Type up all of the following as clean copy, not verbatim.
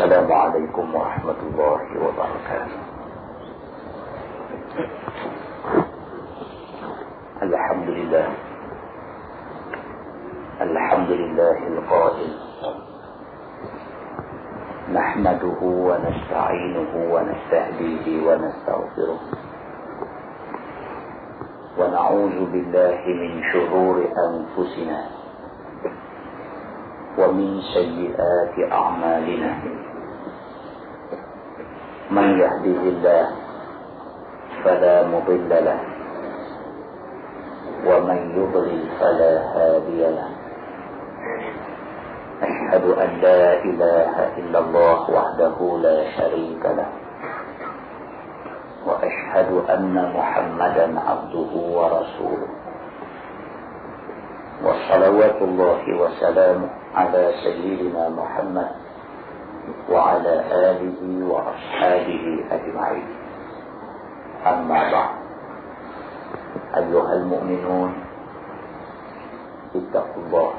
السلام عليكم ورحمة الله وبركاته. الحمد لله القائل نحمده ونستعينه ونستهديه ونستغفره ونعوذ بالله من شرور أنفسنا ومن سيئات أعمالنا من يهده الله فلا مضل له ومن يضلل فلا هادي له أشهد أن لا إله إلا الله وحده لا شريك له وأشهد أن محمدا عبده ورسوله وصلوات الله وسلامه على سيدنا محمد وعلى آله وأصحابه أجمعين. أما بعد، أيها المؤمنون اتقوا الله،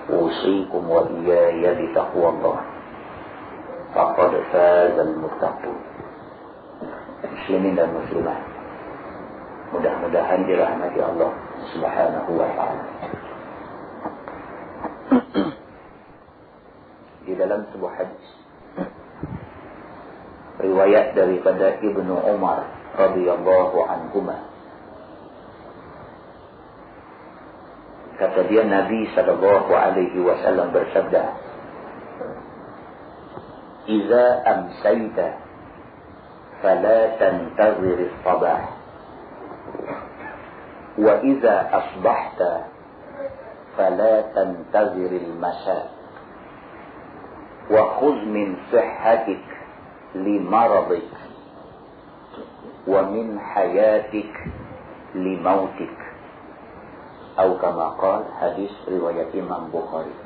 أوصيكم وإياي بتقوى الله، فقد فاز المتقون. Muslimin dan muslimat, mudah-mudahan dirahmati Allah Subhanahu wa ta'ala. Di dalam sebuah hadis riwayat daripada Ibnu Umar radhiyallahu anhuma, kata dia, Nabi sallallahu alaihi wasallam bersabda, "Idza amsayta فلا تنتظر الصباح وإذا أصبحت فلا تنتظر المساء وخذ من صحتك لمرضك ومن حياتك لموتك." أو كما قال. Hadis riwayat Imam Bukhari.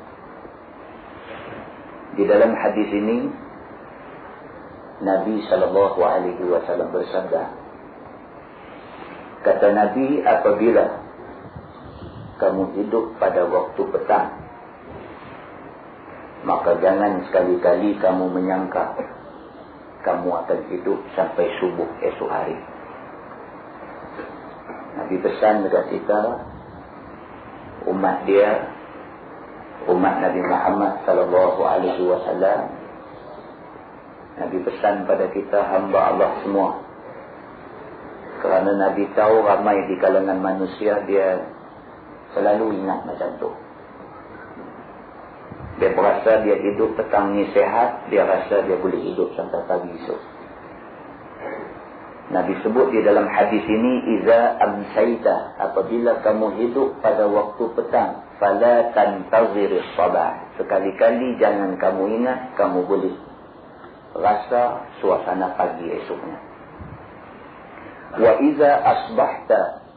Di dalam hadis ini Nabi sallallahu alaihi wasallam bersabda, kata Nabi, apabila kamu hidup pada waktu petang, maka jangan sekali-kali kamu menyangka kamu akan hidup sampai subuh esok hari. Nabi pesan kepada kita, umat Nabi Muhammad sallallahu alaihi wasallam, Nabi pesan pada kita, hamba Allah semua. Kerana Nabi tahu ramai di kalangan manusia dia selalu ingat macam tu. Dia berasa dia hidup petang ni sehat, dia rasa dia boleh hidup sampai pagi esok. Nabi sebut di dalam hadis ini, "Iza amsayta", apabila kamu hidup pada waktu petang, "Fala tantazir as-sabah", sekali-kali jangan kamu ingat kamu boleh rasa suasana pagi esoknya. Wa iza asbahta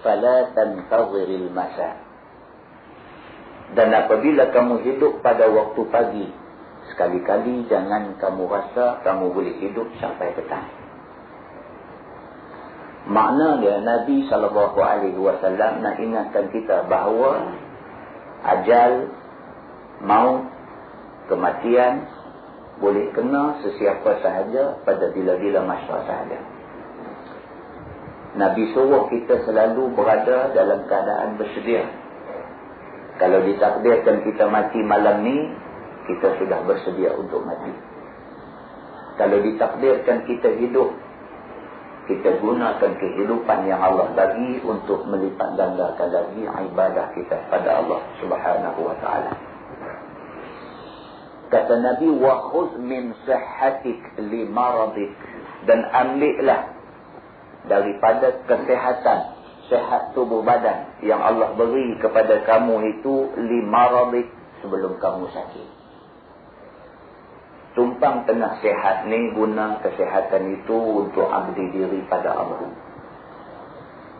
fala tantazir al-masa, dan apabila kamu hidup pada waktu pagi, sekali-kali jangan kamu rasa kamu boleh hidup sampai petang. Makna dia, Nabi sallallahu alaihi wasallam nak ingatkan kita bahawa ajal, maut, kematian boleh kena sesiapa sahaja pada bila-bila masa sahaja. Nabi suruh kita selalu berada dalam keadaan bersedia. Kalau ditakdirkan kita mati malam ni, kita sudah bersedia untuk mati. Kalau ditakdirkan kita hidup, kita gunakan kehidupan yang Allah bagi untuk melipat gandakan lagi ibadah kita pada Allah Subhanahu wa ta'ala. Kata Nabi, wa khudh min sihhatik li maradik, dan ambillah daripada kesehatan, sehat tubuh badan yang Allah beri kepada kamu itu, li maradik, sebelum kamu sakit. Tumpang tengah sehat ni, guna kesehatan itu untuk abdi diri pada Allah.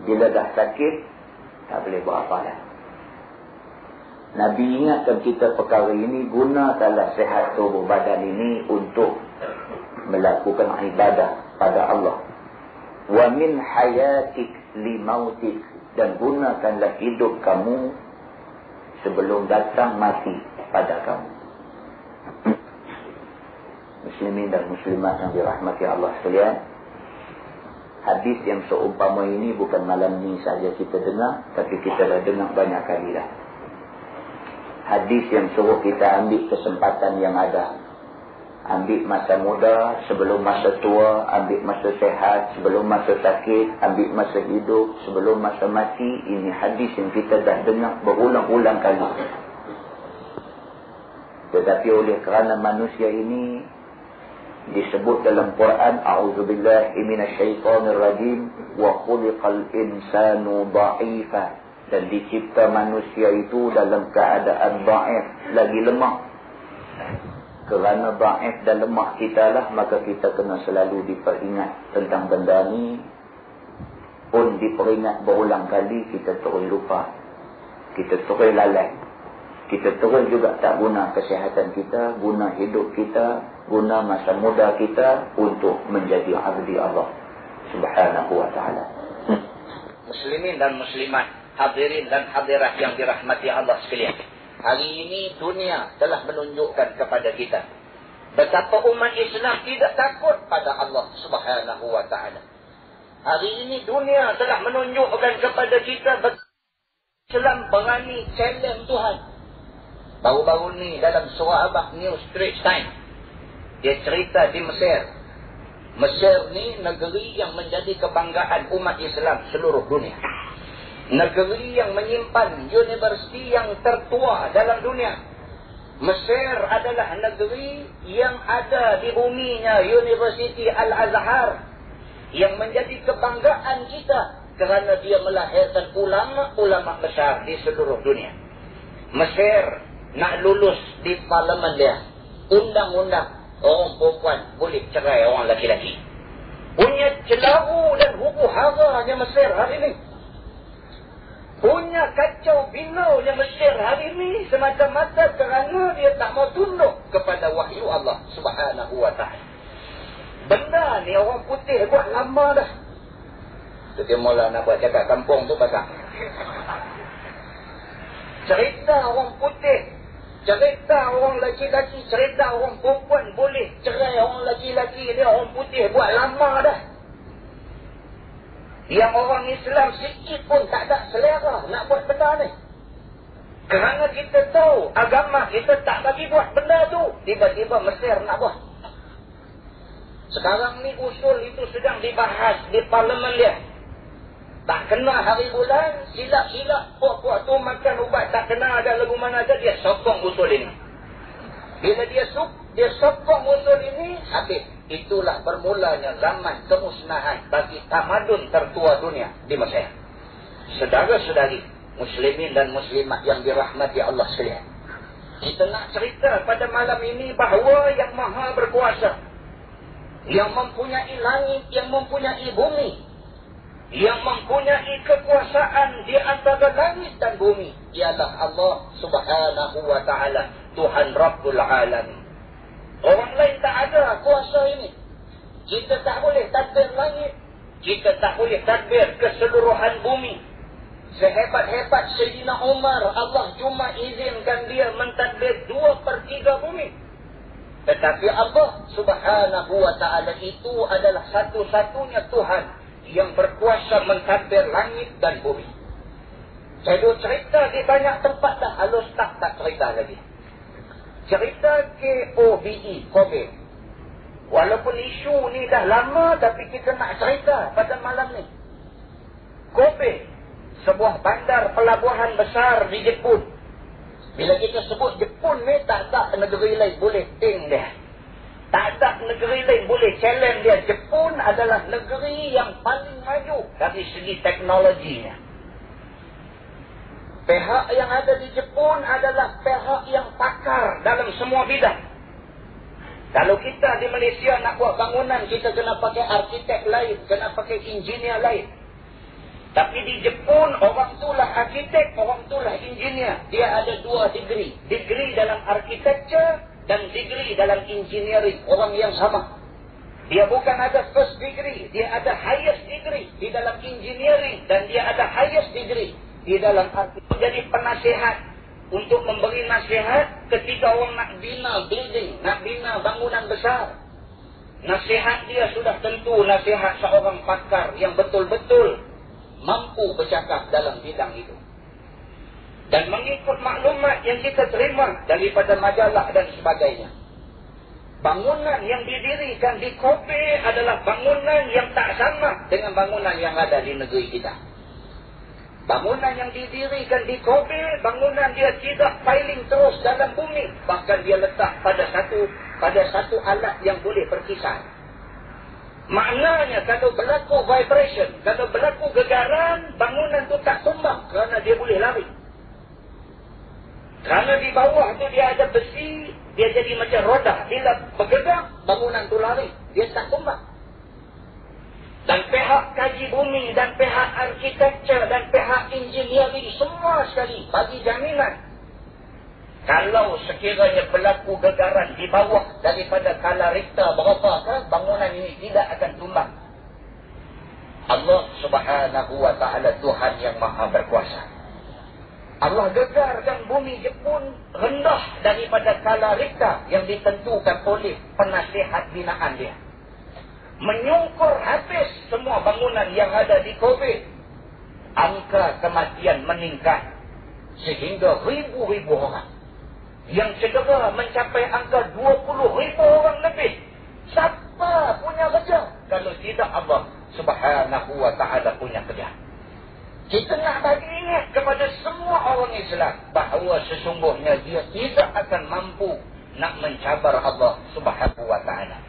Bila dah sakit, tak boleh buat apa dah. Nabi ingatkan kita perkara ini, gunakanlah sehat tubuh badan ini untuk melakukan ibadah pada Allah. Wa min hayatik li mautik, dan gunakanlah hidup kamu sebelum datang mati pada kamu. muslimin dan muslimat yang dirahmati Allah sekalian, hadis yang seumpama ini bukan malam ini saja kita dengar, tapi kita dah dengar banyak kali dah. Hadis yang suruh kita ambil kesempatan yang ada. Ambil masa muda sebelum masa tua, ambil masa sehat sebelum masa sakit, ambil masa hidup sebelum masa mati. Ini hadis yang kita dah dengar berulang-ulang kali. Tetapi oleh kerana manusia ini disebut dalam Quran, a'udzubillahi minasyaitonirrajim, wa khuliqal insanu dha'ifa, dan dicipta manusia itu dalam keadaan dha'if, lagi lemah. Kerana dha'if dan lemah kita lah, maka kita kena selalu diperingat tentang benda ni. Pun diperingat berulang kali, kita terus lupa, kita terus lalai. Kita terus juga tak guna kesihatan kita, guna hidup kita, guna masa muda kita untuk menjadi abdi Allah Subhanahu wa ta'ala. Muslimin dan muslimat, hadirin dan hadirat yang dirahmati Allah sekalian. Hari ini dunia telah menunjukkan kepada kita betapa umat Islam tidak takut pada Allah Subhanahu wa ta'ala. Hari ini dunia telah menunjukkan kepada kita betapa Islam berani challenge Tuhan. Baru-baru ni dalam surah Abah New Straits Times, dia cerita di Mesir. Mesir ni negeri yang menjadi kebanggaan umat Islam seluruh dunia. Negeri yang menyimpan universiti yang tertua dalam dunia. Mesir adalah negeri yang ada di buminya Universiti Al-Azhar, yang menjadi kebanggaan kita kerana dia melahirkan ulama-ulama besar di seluruh dunia. Mesir nak lulus di parlimen dia undang-undang orang perempuan boleh cerai orang laki-laki. Punya celaru dan huru-haranya Mesir hari ini, punya kacau binaunya Mesir hari ini semata-mata kerana dia tak mau tunduk kepada wahyu Allah Subhanahu wa ta'ala. Benda ni orang putih buat lama dah. Dia mula nak buat cakap kampung tu pasal cerita orang putih, cerita orang laki-laki, cerita orang perempuan boleh cerai orang laki-laki dia, orang putih buat lama dah. Yang orang Islam sikit pun tak ada selera nak buat benda ni. Kerana kita tahu agama kita tak bagi buat benda tu, tiba-tiba Mesir nak buat. Sekarang ni usul itu sedang dibahas di parlimen dia. Tak kena hari bulan, silap-silap puak-puak tu makan ubat tak kena ada lagu mana aja, dia sokong usul ini. Bila dia sokong usul ini, habis. Itulah bermulanya zaman kemusnahan bagi tamadun tertua dunia di Mesir. Saudara-saudari, muslimin dan muslimat yang dirahmati Allah sekalian, kita nak cerita pada malam ini bahawa yang maha berkuasa, yang mempunyai langit, yang mempunyai bumi, yang mempunyai kekuasaan di antara langit dan bumi, ialah Allah Subhanahu wa ta'ala, Tuhan Rabbul Alamin. Orang lain tak ada kuasa ini. Kita tak boleh tadbir langit, kita tak boleh tadbir keseluruhan bumi. Sehebat-hebat Sayyidina Umar, Allah cuma izinkan dia mentadbir 2/3 bumi. Tetapi Allah Subhanahu wa ta'ala itu adalah satu-satunya Tuhan yang berkuasa mentadbir langit dan bumi. Saya dah cerita di banyak tempat dah, halus tak cerita lagi. Cerita KOBE, Kobe. Walaupun isu ni dah lama, tapi kita nak cerita pada malam ni. Kobe, sebuah bandar pelabuhan besar di Jepun. Bila kita sebut Jepun ni, tak ada negeri lain boleh ting dia. Tak ada negeri lain boleh challenge dia. Jepun adalah negeri yang paling maju dari segi teknologinya. Pihak yang ada di Jepun adalah pihak yang pakar dalam semua bidang. Kalau kita di Malaysia nak buat bangunan, kita kena pakai arkitek lain, kena pakai engineer lain. Tapi di Jepun, orang itulah arkitek, orang itulah engineer. Dia ada 2 degree. Degree dalam architecture dan degree dalam engineering, orang yang sama. Dia bukan ada first degree, dia ada highest degree di dalam engineering, dan dia ada highest degree di dalam arti. Jadi penasihat untuk memberi nasihat ketika orang nak bina building, nak bina bangunan besar. Nasihat dia sudah tentu nasihat seorang pakar yang betul-betul mampu bercakap dalam bidang itu. Dan mengikut maklumat yang kita terima daripada majalah dan sebagainya, bangunan yang didirikan di Kobe adalah bangunan yang tak sama dengan bangunan yang ada di negeri kita. Bangunan yang didirikan di Kobe, bangunan dia tidak piling terus dalam bumi. Bahkan dia letak pada satu alat yang boleh berkisar. Maknanya kalau berlaku vibration, kalau berlaku gegaran, bangunan itu tak tumbang kerana dia boleh lari. Kerana di bawah tu dia ada besi, dia jadi macam roda. Bila bergerak, bangunan tu lari. Dia tak tumbang. Dan pihak kaji bumi, dan pihak arkitektur, dan pihak engineering, semua sekali bagi jaminan. Kalau sekiranya berlaku gegaran di bawah daripada skala Richter berapa, bangunan ini tidak akan tumbang. Allah Subhanahu wa ta'ala Tuhan yang maha berkuasa. Allah gegarkan bumi Jepun rendah daripada skala Richter yang ditentukan oleh penasihat binaan dia. Menyungkur habis semua bangunan yang ada di Kobe. Angka kematian meningkat sehingga ribu-ribu orang. Yang cedera mencapai angka 20,000 orang lebih. Siapa punya kerja kalau tidak Allah Subhanahu wa ta'ala punya kerja? Kita nak bagi ingat kepada semua orang Islam bahawa sesungguhnya dia tidak akan mampu nak mencabar Allah Subhanahu wa ta'ala.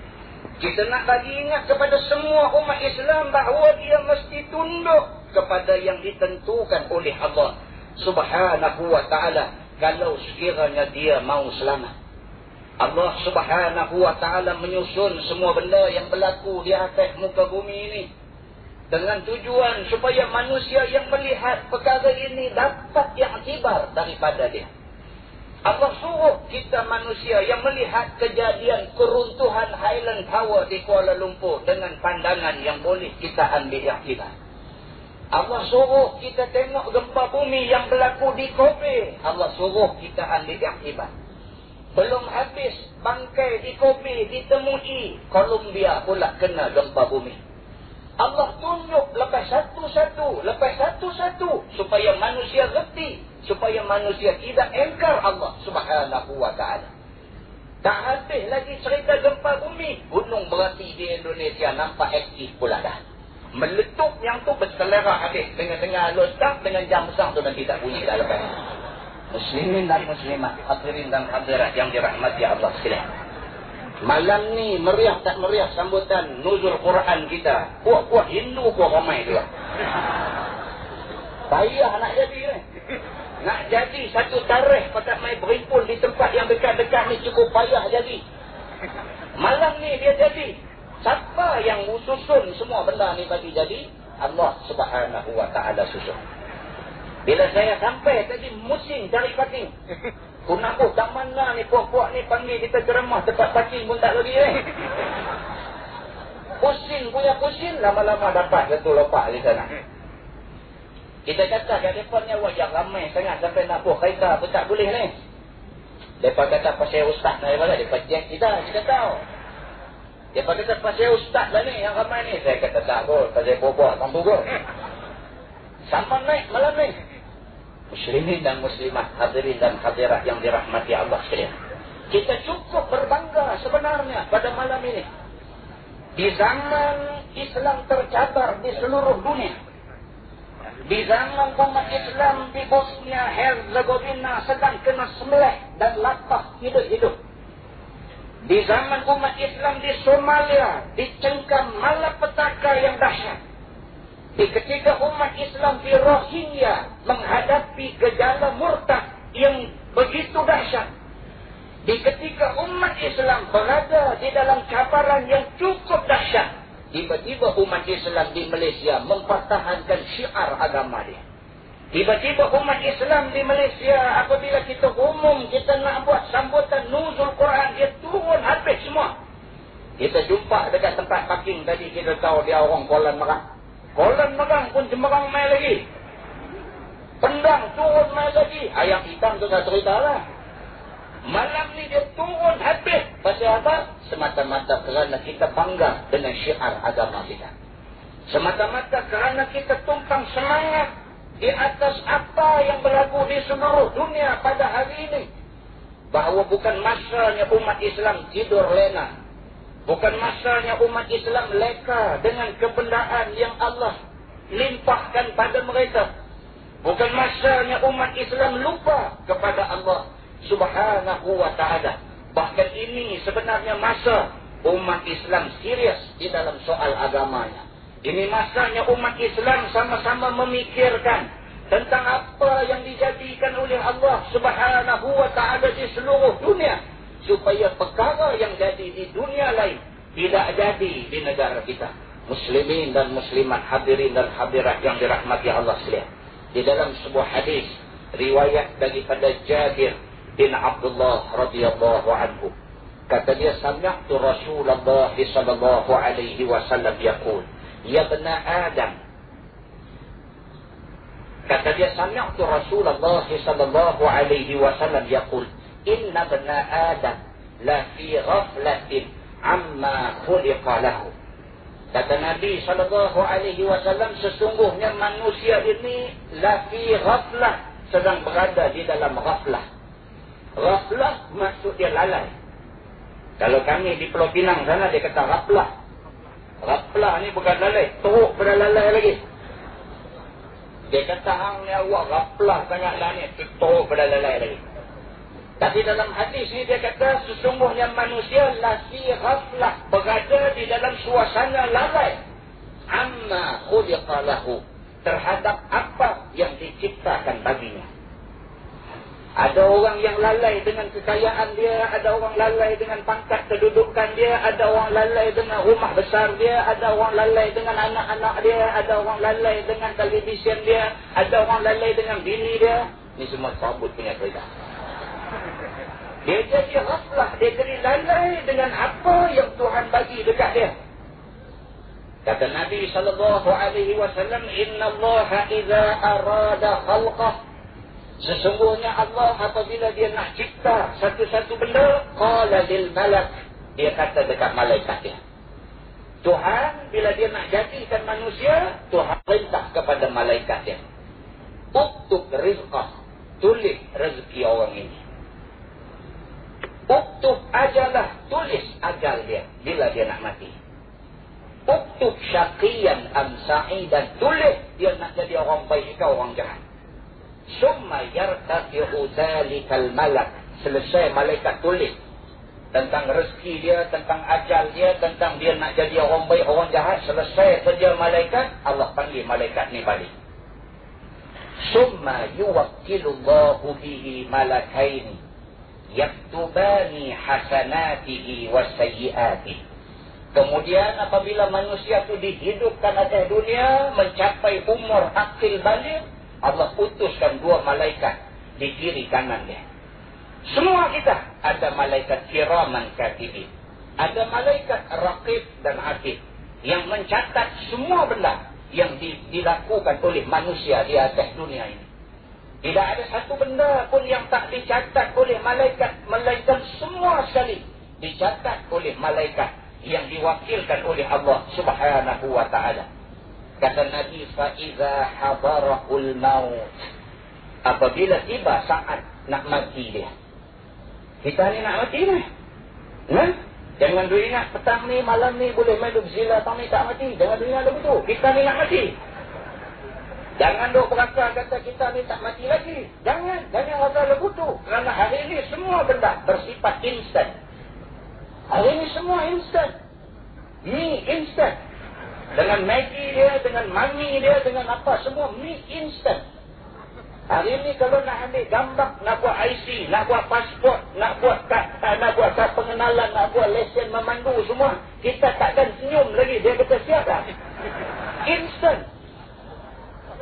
Kita nak bagi ingat kepada semua umat Islam bahawa dia mesti tunduk kepada yang ditentukan oleh Allah Subhanahu wa ta'ala kalau sekiranya dia mau selamat. Allah Subhanahu wa ta'ala menyusun semua benda yang berlaku di atas muka bumi ini dengan tujuan supaya manusia yang melihat perkara ini dapat iktibar daripada dia. Allah suruh kita manusia yang melihat kejadian keruntuhan Highland Tower di Kuala Lumpur dengan pandangan yang boleh kita ambil iktibar. Allah suruh kita tengok gempa bumi yang berlaku di Kobe. Allah suruh kita ambil iktibar. Belum habis bangkai di Kobe ditemui, Columbia pula kena gempa bumi. Allah tunjuk lepas satu-satu supaya manusia reti, supaya manusia tidak engkar Allah Subhanahu wa ta'ala. Tak habis lagi cerita gempa bumi, gunung berapi di Indonesia nampak aktif pula dah. Meletup yang tu berselera habis. Dengan lostak, dengan jam besar tu nanti tak bunyi dah lepas. Muslimin dan muslimat, hadirin dan hadirat yang dirahmati Allah sekalian. Malam ni meriah tak meriah sambutan nuzul Quran kita. Puak-puak Hindu pun ramai tu. Payah nak jadi ni. Nak jadi satu tarikh pakat main berimpun di tempat yang dekat-dekat ni cukup payah jadi. Malam ni dia jadi. Siapa yang susun semua benda ni bagi jadi? Allah Subhanahu wa ta'ala susun. Bila saya sampai tadi musim cari parking. Kenapa tak mana ni puak-puak ni panggil kita ceramah tempat parking pun tak lagi Pusing, lama-lama dapat satu lopak di sana. Kita kata kat depan ni awak yang ramai sangat sampai nak buat kereta pun tak boleh ni. Mereka kata pasal ustaz ni daripada mereka cek kita tahu. Mereka kata pasal ustaz lah ni yang ramai ni. Saya kata tak kot, pasal bobok mampu kot. Sama naik malam ni. Muslimin dan muslimat, hadirin dan hadirat yang dirahmati Allah sekalian. Kita cukup berbangga sebenarnya pada malam ini. Di zaman Islam tercabar di seluruh dunia. Di zaman umat Islam di Bosnia Herzegovina sedang kena sembelih dan lapah hidup-hidup. Di zaman umat Islam di Somalia dicengkam malapetaka yang dahsyat. Di ketika umat Islam di Rohingya menghadapi gejala murtad yang begitu dahsyat. Di ketika umat Islam berada di dalam cabaran yang cukup dahsyat. Tiba-tiba umat Islam di Malaysia mempertahankan syiar agama dia. Tiba-tiba umat Islam di Malaysia apabila kita umum kita nak buat sambutan nuzul Quran, dia turun habis semua. Kita jumpa dekat tempat parking tadi, kita tahu dia orang Kolan Merah. Kolan Merah pun cemerang mai lagi. Pendang turun mai lagi. Ayam hitam tu dah cerita lah. Malam ni dia turun habis. Pasal apa? Semata-mata kerana kita bangga dengan syiar agama kita. Semata-mata kerana kita tumpang semangat di atas apa yang berlaku di seluruh dunia pada hari ini. Bahawa bukan masanya umat Islam tidur lena. Bukan masanya umat Islam leka dengan kebendaan yang Allah limpahkan pada mereka. Bukan masanya umat Islam lupa kepada Allah Subhanahu wa ta'ala. Bahkan ini sebenarnya masa umat Islam serius di dalam soal agamanya. Ini masanya umat Islam sama-sama memikirkan tentang apa yang dijadikan oleh Allah Subhanahu wa ta'ala di seluruh dunia, supaya perkara yang jadi di dunia lain tidak jadi di negara kita. Muslimin dan muslimat, hadirin dan hadirat yang dirahmati Allah sekalian. Di dalam sebuah hadis riwayat daripada Jabir bin Abdullah radhiyallahu anhu, kata dia, sami'tu Rasulullah sallallahu alaihi wasallam yaqul, ya bani Adam. Kata dia, sami'tu Rasulullah sallallahu alaihi wasallam yaqul, inna bani Adam la fi ghaflatin amma khuliqa lahu. Kata Nabi sallallahu alaihi wasallam, sesungguhnya manusia ini la fi ghaflah, sedang berada di dalam ghaflah. Ghaflah maksud dia lalai. Kalau kami di Pulau Pinang sana dia kata ghaflah. Ghaflah ni bukan lalai, teruk pada lalai lagi. Dia kata hang ni awak ghaflah sangatlah ni, teruk pada lalai lagi. Tapi dalam hadis ni dia kata sesungguhnya manusia lasi ghaflah, berada di dalam suasana lalai. Amma khuliqa lahu, terhadap apa yang diciptakan baginya. Ada orang yang lalai dengan kekayaan dia, ada orang lalai dengan pangkat kedudukan dia, ada orang lalai dengan rumah besar dia, ada orang lalai dengan anak-anak dia, ada orang lalai dengan televisyen dia, ada orang lalai dengan bini dia. Ini semua sabut punya cerita. Dia jadi ghaflah, dia jadi lalai dengan apa yang Tuhan bagi dekat dia. Kata Nabi sallallahu alaihi wasallam, innallaha idza arada khalqah, sesungguhnya Allah apabila dia nak cipta satu-satu benda, qala lil malak, dia kata dekat malaikat dia. Tuhan bila dia nak jadikan manusia, Tuhan perintah kepada malaikat dia, uktub rizqah, tulis rezeki orang ini. Uktub ajalah, tulis ajal dia bila dia nak mati. Uktub syaqiyan am sa'idan, tulis dia nak jadi orang baik ke orang jahat. Summa yartafi'u zalikal malak, selesai malaikat tulis tentang rezeki dia, tentang ajal dia, tentang dia nak jadi orang baik orang jahat, selesai saja malaikat, Allah panggil malaikat ni balik. Summa yuwakkilullahu bihi malakaini yaktubani hasanatihi wa sayyiatihi. Kemudian apabila manusia itu dihidupkan atas dunia, mencapai umur akil baligh, Allah utuskan dua malaikat di kiri kanan dia. Semua kita ada malaikat kiraman katibin, ada malaikat raqib dan atid yang mencatat semua benda yang dilakukan oleh manusia di atas dunia ini. Tidak ada satu benda pun yang tak dicatat oleh malaikat, melainkan semua sekali dicatat oleh malaikat yang diwakilkan oleh Allah Subhanahu wa ta'ala. Kata Nabi, فَإِذَا حَضَرَهُ الْمَوْتِ, apabila tiba saat nak mati dia. Kita ni nak mati ni. Nah, jangan dulu ingat petang ni, malam ni boleh main duk zila, petang ni tak mati. Jangan dulu ingat begitu. Kita ni nak mati. Jangan duk berasa kata kita ni tak mati lagi. Jangan rasa begitu. Kerana hari ini semua benda bersifat instan. Hari ini semua instan. Mi instan. Dengan Maggi dia, dengan mami dia, dengan apa, semua mi instan. Hari ini kalau nak ambil gambar, nak buat IC, nak buat pasport, nak buat kad pengenalan, nak buat lesen memandu semua, kita takkan senyum lagi. Dia kata siap dah. Instan.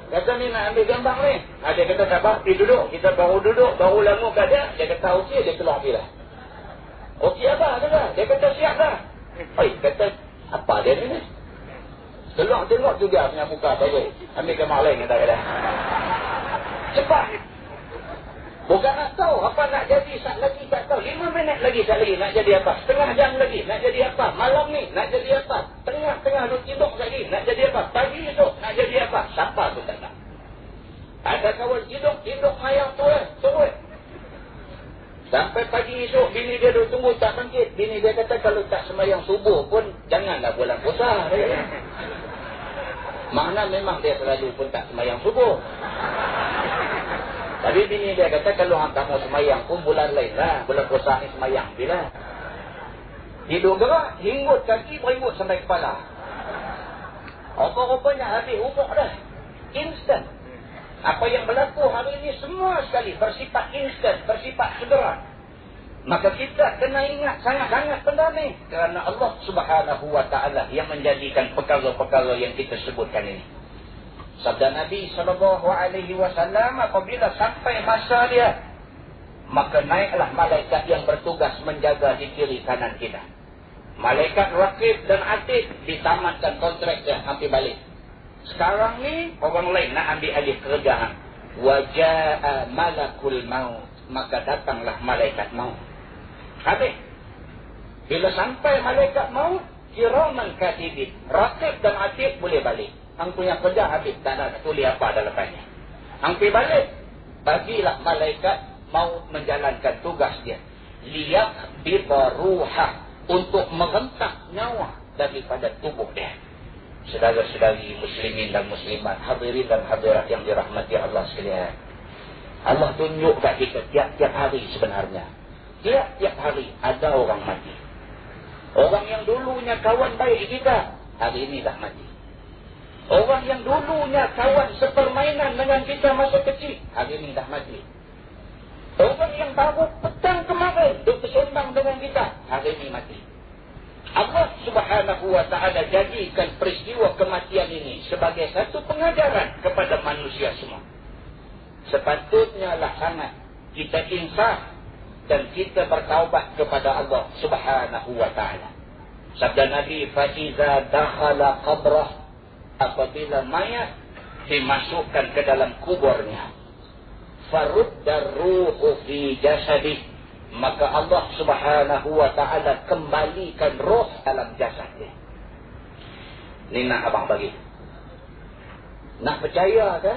Kata ni nak ambil gambar ni. Dia kata tak apa, pergi duduk. Kita baru duduk, baru lama kada. Dia kata okey, dia keluar pergi lah. Okey apa? Dia kata siap dah. Kata apa dia ni? Keluar tengok juga punya muka bagus. Ambil gambar lain kata-kata. Cepat. nak jadi sat lagi tak tahu. 5 minit lagi sat lagi nak jadi apa? Setengah jam lagi nak jadi apa? Malam ni nak jadi apa? Tengah-tengah duk tidur lagi nak jadi apa? Pagi esok nak jadi apa? Siapa tu tak tahu. Ada kawan tidur mayang turun. Sampai pagi esok bini dia duk tunggu tak bangkit. Bini dia kata kalau tak sembahyang subuh pun janganlah bulan puasa. Mana memang dia selalu pun tak sembahyang subuh. Tapi bini dia kata kalau kamu sembahyang pun bulan lain lah. Bulan puasa ni sembahyang bila. Hidup gerak, hinggut kaki, beringgut sampai kepala. Apa-apanya habis umur dah. Instant. Apa yang berlaku hari ini semua sekali bersifat instant, bersifat segera. Maka kita kena ingat sangat-sangat benda ni. Kerana Allah Subhanahu wa ta'ala yang menjadikan perkara-perkara yang kita sebutkan ini. Sabda Nabi SAW, apabila sampai masa dia, maka naiklah malaikat yang bertugas menjaga di kiri kanan kita. Malaikat Raqib dan Atid ditamatkan kontrak dia, hampir balik. Sekarang ni orang lain nak ambil alih kerjaan. Waja'a malakul maut, maka datanglah malaikat maut. Habis. Bila sampai malaikat maut, kiraman katibin, Raqib dan Atid boleh balik. Hang punya kerja habis, tak nak tulis apa ada lepasnya. Hang pergi balik, bagilah malaikat maut menjalankan tugas dia. Liyaqbida ruha, untuk merentak nyawa daripada tubuh dia. Saudara-saudari muslimin dan muslimat, hadirin dan hadirat yang dirahmati Allah sekalian. Allah tunjuk kat kita tiap-tiap hari sebenarnya. Tiap-tiap hari ada orang mati. Orang yang dulunya kawan baik kita, hari ini dah mati. Orang yang dulunya kawan sepermainan dengan kita masa kecil, hari ini dah mati. Orang yang baru petang kemarin duk bersembang dengan kita, hari ini mati. Allah Subhanahu wa ta'ala jadikan peristiwa kematian ini sebagai satu pengajaran kepada manusia semua. Sepatutnya lah sangat kita insaf dan kita bertaubat kepada Allah Subhanahu wa ta'ala. Sabda Nabi, فَإِذَا دَخَلَ قَبْرَهُ, apabila mayat dimasukkan ke dalam kuburnya, فَرُدَّ الرُّوحُ فِي جَسَدِهِ, maka Allah Subhanahu wa ta'ala kembalikan roh dalam jasadnya. Ini nak abang bagi. Nak percaya ke?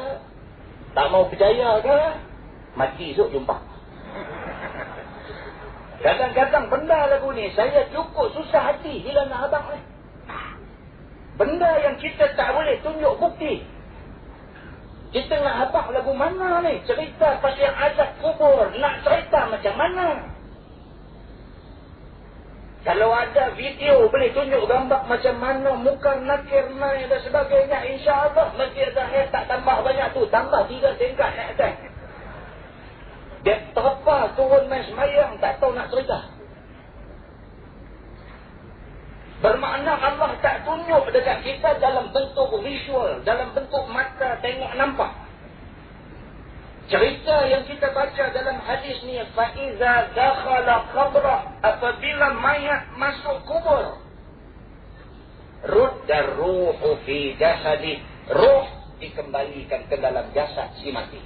Tak mau percaya ke? Mati esok jumpa. Kadang-kadang benda lagu ni saya cukup susah hati bila nak abang ni. Benda yang kita tak boleh tunjuk bukti. Kita nak abang lagu mana ni? Cerita pasal azab kubur. Nak cerita macam mana? Kalau ada video boleh tunjuk gambar macam mana muka nakir naik dan sebagainya, insya-Allah masjid Zahir tak tambah banyak tu, tambah 3 tingkat naik atas. Dia terpa turun main semayang, tak tahu nak cerita. Bermakna Allah tak tunjuk dekat kita dalam bentuk visual, dalam bentuk mata tengok nampak. Cerita yang kita baca dalam hadis ni, فَإِذَا دَخَلَ قَبْرَهُ, apabila mayat masuk kubur, رُدَّ الرُّوحُ فِي جَسَدِهِ, roh dikembalikan ke dalam jasad si mati.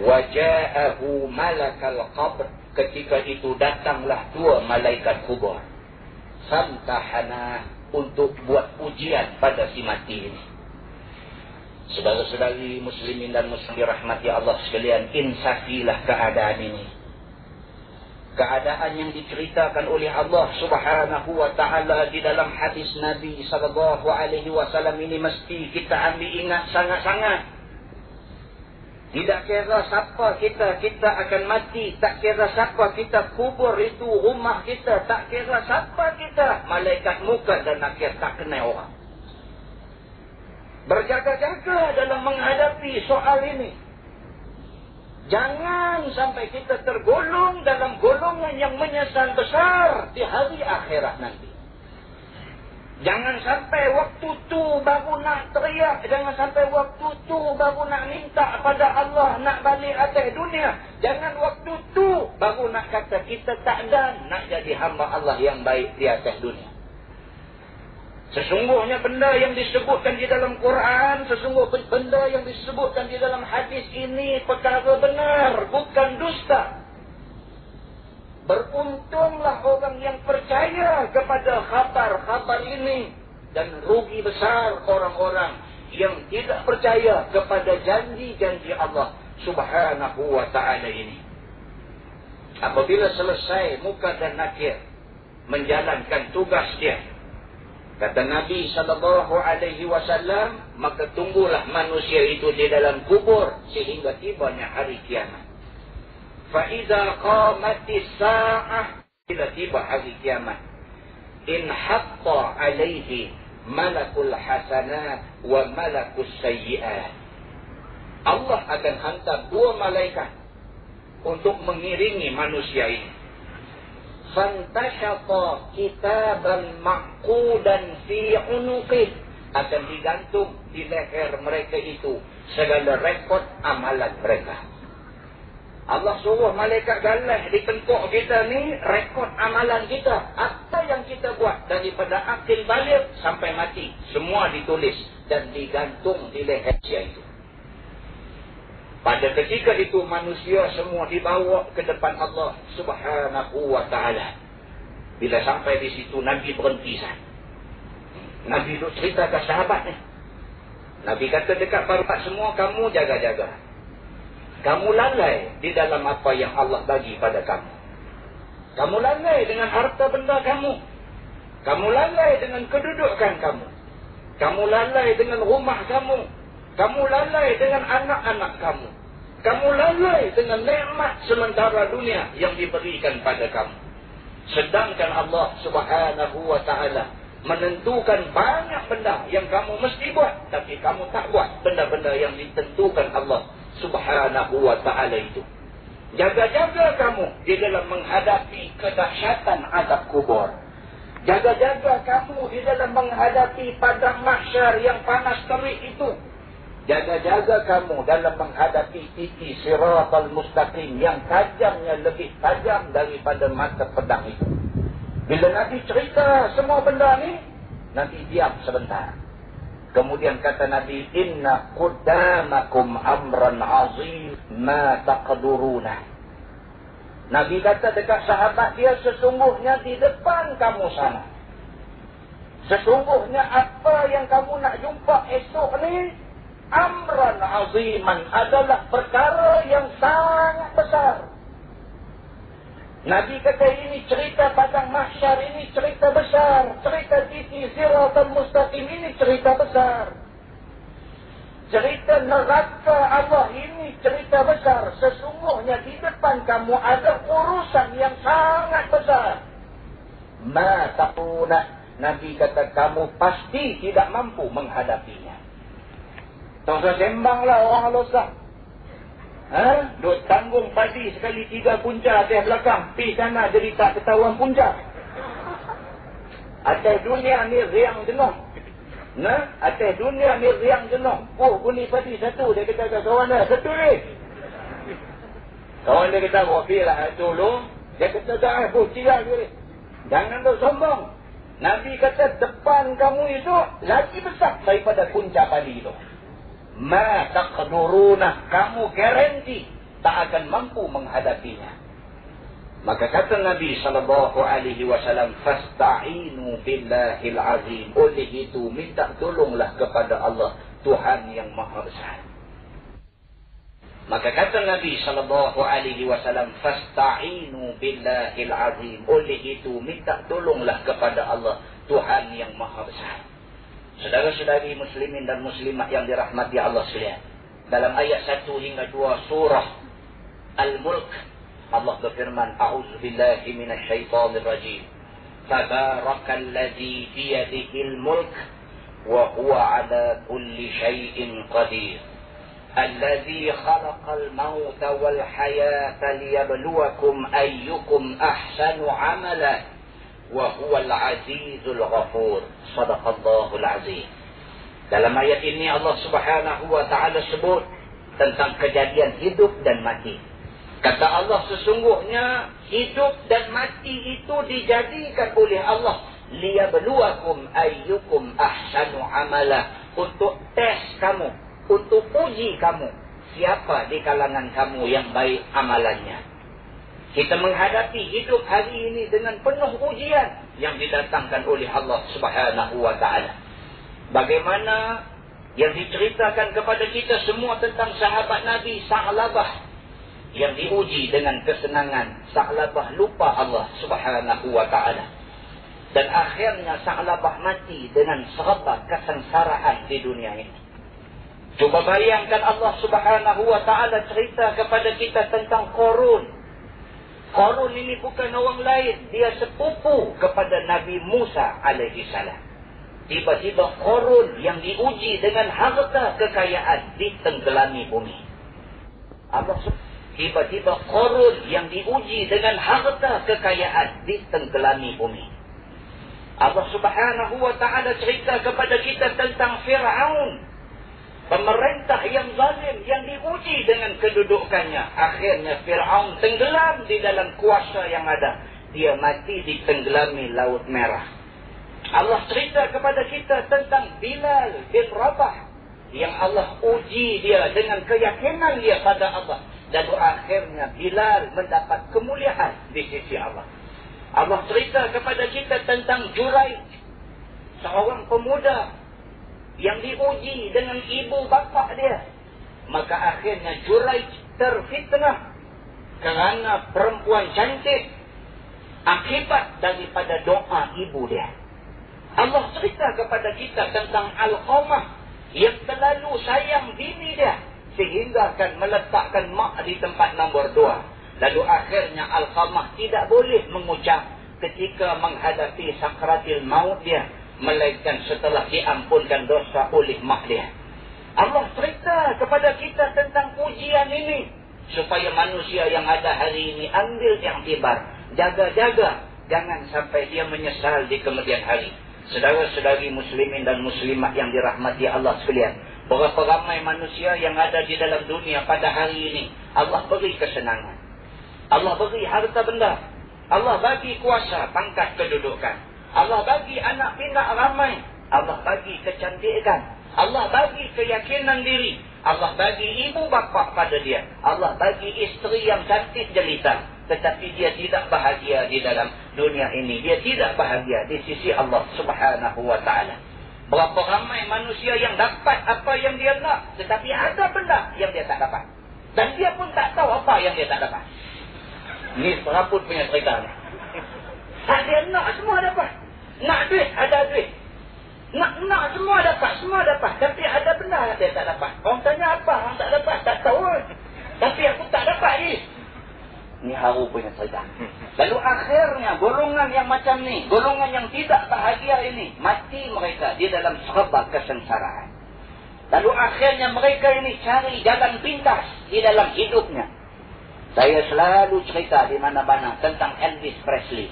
وَجَاءَهُ مَلَكَ الْقَبْرِ, ketika itu datanglah 2 malaikat kubur. فَامْتَحَنَا, untuk buat ujian pada si mati ini. Saudara-saudari muslimin dan muslim dirahmati Allah sekalian, insafilah keadaan ini. Keadaan yang diceritakan oleh Allah Subhanahu wa ta'ala di dalam hadis Nabi sallallahu alaihi wasallam ini mesti kita ambil ingat sangat-sangat. Tidak kira siapa kita akan mati. Tak kira siapa kita, kubur itu rumah kita. Tak kira siapa kita, malaikat muka dan nakir tak kenal orang. Berjaga-jaga dalam menghadapi soal ini. Jangan sampai kita tergolong dalam golongan yang menyesal besar di hari akhirat nanti. Jangan sampai waktu tu baru nak teriak. Jangan sampai waktu tu baru nak minta pada Allah nak balik atas dunia. Jangan waktu tu baru nak kata kita tak ada nak jadi hamba Allah yang baik di atas dunia. Sesungguhnya benda yang disebutkan di dalam Quran, sesungguhnya benda yang disebutkan di dalam hadis ini perkara benar, bukan dusta. Beruntunglah orang yang percaya kepada khabar-khabar ini. Dan rugi besar orang-orang yang tidak percaya kepada janji-janji Allah Subhanahu wa ta'ala ini. Apabila selesai Munkar dan Nakir menjalankan tugas dia, kata Nabi SAW, maka tunggulah manusia itu di dalam kubur sehingga tibanya hari kiamat. Fa'idha qamatis sa'ah, bila tiba hari kiamat, in hatta alaihi malakul hasanat wa malakus sayyiat. Allah akan hantar 2 malaikat untuk mengiringi manusia ini. Fantashata kitaban ma'qudan fi unuqih, akan digantung di leher mereka itu segala rekod amalan mereka. Allah suruh malaikat galah di tengkuk kita ni rekod amalan kita. Apa yang kita buat daripada akil balik sampai mati, semua ditulis dan digantung di leher itu. Pada ketika itu manusia semua dibawa ke depan Allah Subhanahu wa ta'ala. Bila sampai di situ Nabi berhenti sah. Nabi duk cerita ke sahabatnya. Nabi kata dekat barukat semua, kamu jaga-jaga. Kamu lalai di dalam apa yang Allah bagi pada kamu. Kamu lalai dengan harta benda kamu. Kamu lalai dengan kedudukan kamu. Kamu lalai dengan rumah kamu. Kamu lalai dengan anak-anak kamu. Kamu lalai dengan nikmat sementara dunia yang diberikan pada kamu. Sedangkan Allah Subhanahu wa ta'ala menentukan banyak benda yang kamu mesti buat, tapi kamu tak buat benda-benda yang ditentukan Allah Subhanahu wa ta'ala itu. Jaga-jaga kamu di dalam menghadapi kedahsyatan azab kubur. Jaga-jaga kamu di dalam menghadapi padang mahsyar yang panas terik itu. Jaga-jaga kamu dalam menghadapi titi siratal mustaqim yang tajamnya lebih tajam daripada mata pedang itu. Bila Nabi cerita semua benda ni, Nabi diam sebentar. Kemudian kata Nabi, inna qudamakum amran azim ma taqduruna. Nabi kata dekat sahabat dia, sesungguhnya di depan kamu sana, sesungguhnya apa yang kamu nak jumpa esok ni, amran aziman, adalah perkara yang sangat besar. Nabi kata ini cerita padang mahsyar, ini cerita besar. Cerita titi siratal mustaqim ini cerita besar. Cerita neraka Allah ini cerita besar. Sesungguhnya di depan kamu ada urusan yang sangat besar. Ma taquna, Nabi kata kamu pasti tidak mampu menghadapinya. Tak usah sembanglah orang losak. Duk tanggung padi sekali 3 punca atas belakang. Pi sana jadi tak ketahuan punca. Atas dunia ni riang jenuh. Atas dunia ni riang jenuh. Oh, bunyi padi satu. Dia kata kawan dia, satu ni. Kawan dia kata, pi lah dulu. Dia kata, dah, tiga ni. Jangan duk sombong. Nabi kata, depan kamu itu lagi besar daripada punca padi itu. Ma taqduruna, kamu garanti tak akan mampu menghadapinya. Maka kata Nabi SAW, fasta'inu billahil azim. Oleh itu minta tolonglah kepada Allah, Tuhan yang maha besar. Maka kata Nabi SAW, fasta'inu billahil azim. Oleh itu minta tolonglah kepada Allah, Tuhan yang maha besar. Saudara-saudari muslimin dan muslimat yang dirahmati Allah sekalian, dalam ayat 1 hingga 2 surah Al-Mulk, Allah berfirman, a'udzubillahi minasyaitonir rajim. Tabarakalladzi biyadihil mulk wa huwa 'ala kulli syai'in qadir. Alladzi khalaqal mauta wal hayata liyabluwakum ayyukum ahsanu 'amala. Wa huwal azizul ghafur. Sadaqallahul azim. Dalam ayat ini Allah Subhanahu wa ta'ala sebut tentang kejadian hidup dan mati. Kata Allah, sesungguhnya hidup dan mati itu dijadikan oleh Allah liyabluwakum ayyukum ahsanu amala, untuk tes kamu, untuk uji kamu, siapa di kalangan kamu yang baik amalannya. Kita menghadapi hidup hari ini dengan penuh ujian yang didatangkan oleh Allah Subhanahu wa taala. Bagaimana yang diceritakan kepada kita semua tentang sahabat Nabi Sa'labah yang diuji dengan kesenangan. Sa'labah lupa Allah Subhanahu wa taala. Dan akhirnya Sa'labah mati dengan serba kesengsaraan di dunia ini. Cuba bayangkan Allah Subhanahu wa taala cerita kepada kita tentang Qarun. Qarun ini bukan orang lain, dia sepupu kepada Nabi Musa alaihi salam. Tiba-tiba Qarun yang diuji dengan harta kekayaan ditenggelami bumi. Tiba-tiba Qarun yang diuji dengan harta kekayaan ditenggelami bumi. Allah Subhanahu wa taala cerita kepada kita tentang Fir'aun, pemerintah yang zalim yang diuji dengan kedudukannya. Akhirnya Fir'aun tenggelam di dalam kuasa yang ada. Dia mati ditenggelami Laut Merah. Allah cerita kepada kita tentang Bilal bin Rabah yang Allah uji dia dengan keyakinan dia pada Allah. Lalu akhirnya Bilal mendapat kemuliaan di sisi Allah. Allah cerita kepada kita tentang Juraij, seorang pemuda yang diuji dengan ibu bapa dia. Maka akhirnya Juraij terfitnah kerana perempuan cantik akibat daripada doa ibu dia. Allah cerita kepada kita tentang Alqamah yang terlalu sayang bini dia sehingga akan meletakkan mak di tempat nombor 2. Lalu akhirnya Alqamah tidak boleh mengucap ketika menghadapi sakratil maut dia, melainkan setelah diampunkan dosa oleh mak dia. Allah cerita kepada kita tentang ujian ini supaya manusia yang ada hari ini ambil iktibar, jaga-jaga jangan sampai dia menyesal di kemudian hari. Saudara-saudari muslimin dan muslimat yang dirahmati Allah sekalian, berapa ramai manusia yang ada di dalam dunia pada hari ini Allah beri kesenangan, Allah beri harta benda, Allah bagi kuasa, pangkat kedudukan, Allah bagi anak pinak ramai, Allah bagi kecantikan, Allah bagi keyakinan diri, Allah bagi ibu bapa pada dia, Allah bagi isteri yang cantik jelita. Tetapi dia tidak bahagia di dalam dunia ini. Dia tidak bahagia di sisi Allah Subhanahu wa ta'ala. Berapa ramai manusia yang dapat apa yang dia nak, tetapi ada benda yang dia tak dapat. Dan dia pun tak tahu apa yang dia tak dapat. Ni seraput punya cerita ni. Tak dia nak, semua dapat. Nak duit, ada duit. Nak semua dapat. Tapi ada benda yang dia tak dapat. Orang tanya apa, orang tak dapat, tak tahu. Tapi aku tak dapat ni. Ni haru punya cerita. Lalu akhirnya golongan yang macam ni, golongan yang tidak bahagia ini, mati mereka di dalam serba kesengsaraan. Lalu akhirnya mereka ini cari jalan pintas di dalam hidupnya. Saya selalu cerita di mana-mana tentang Elvis Presley.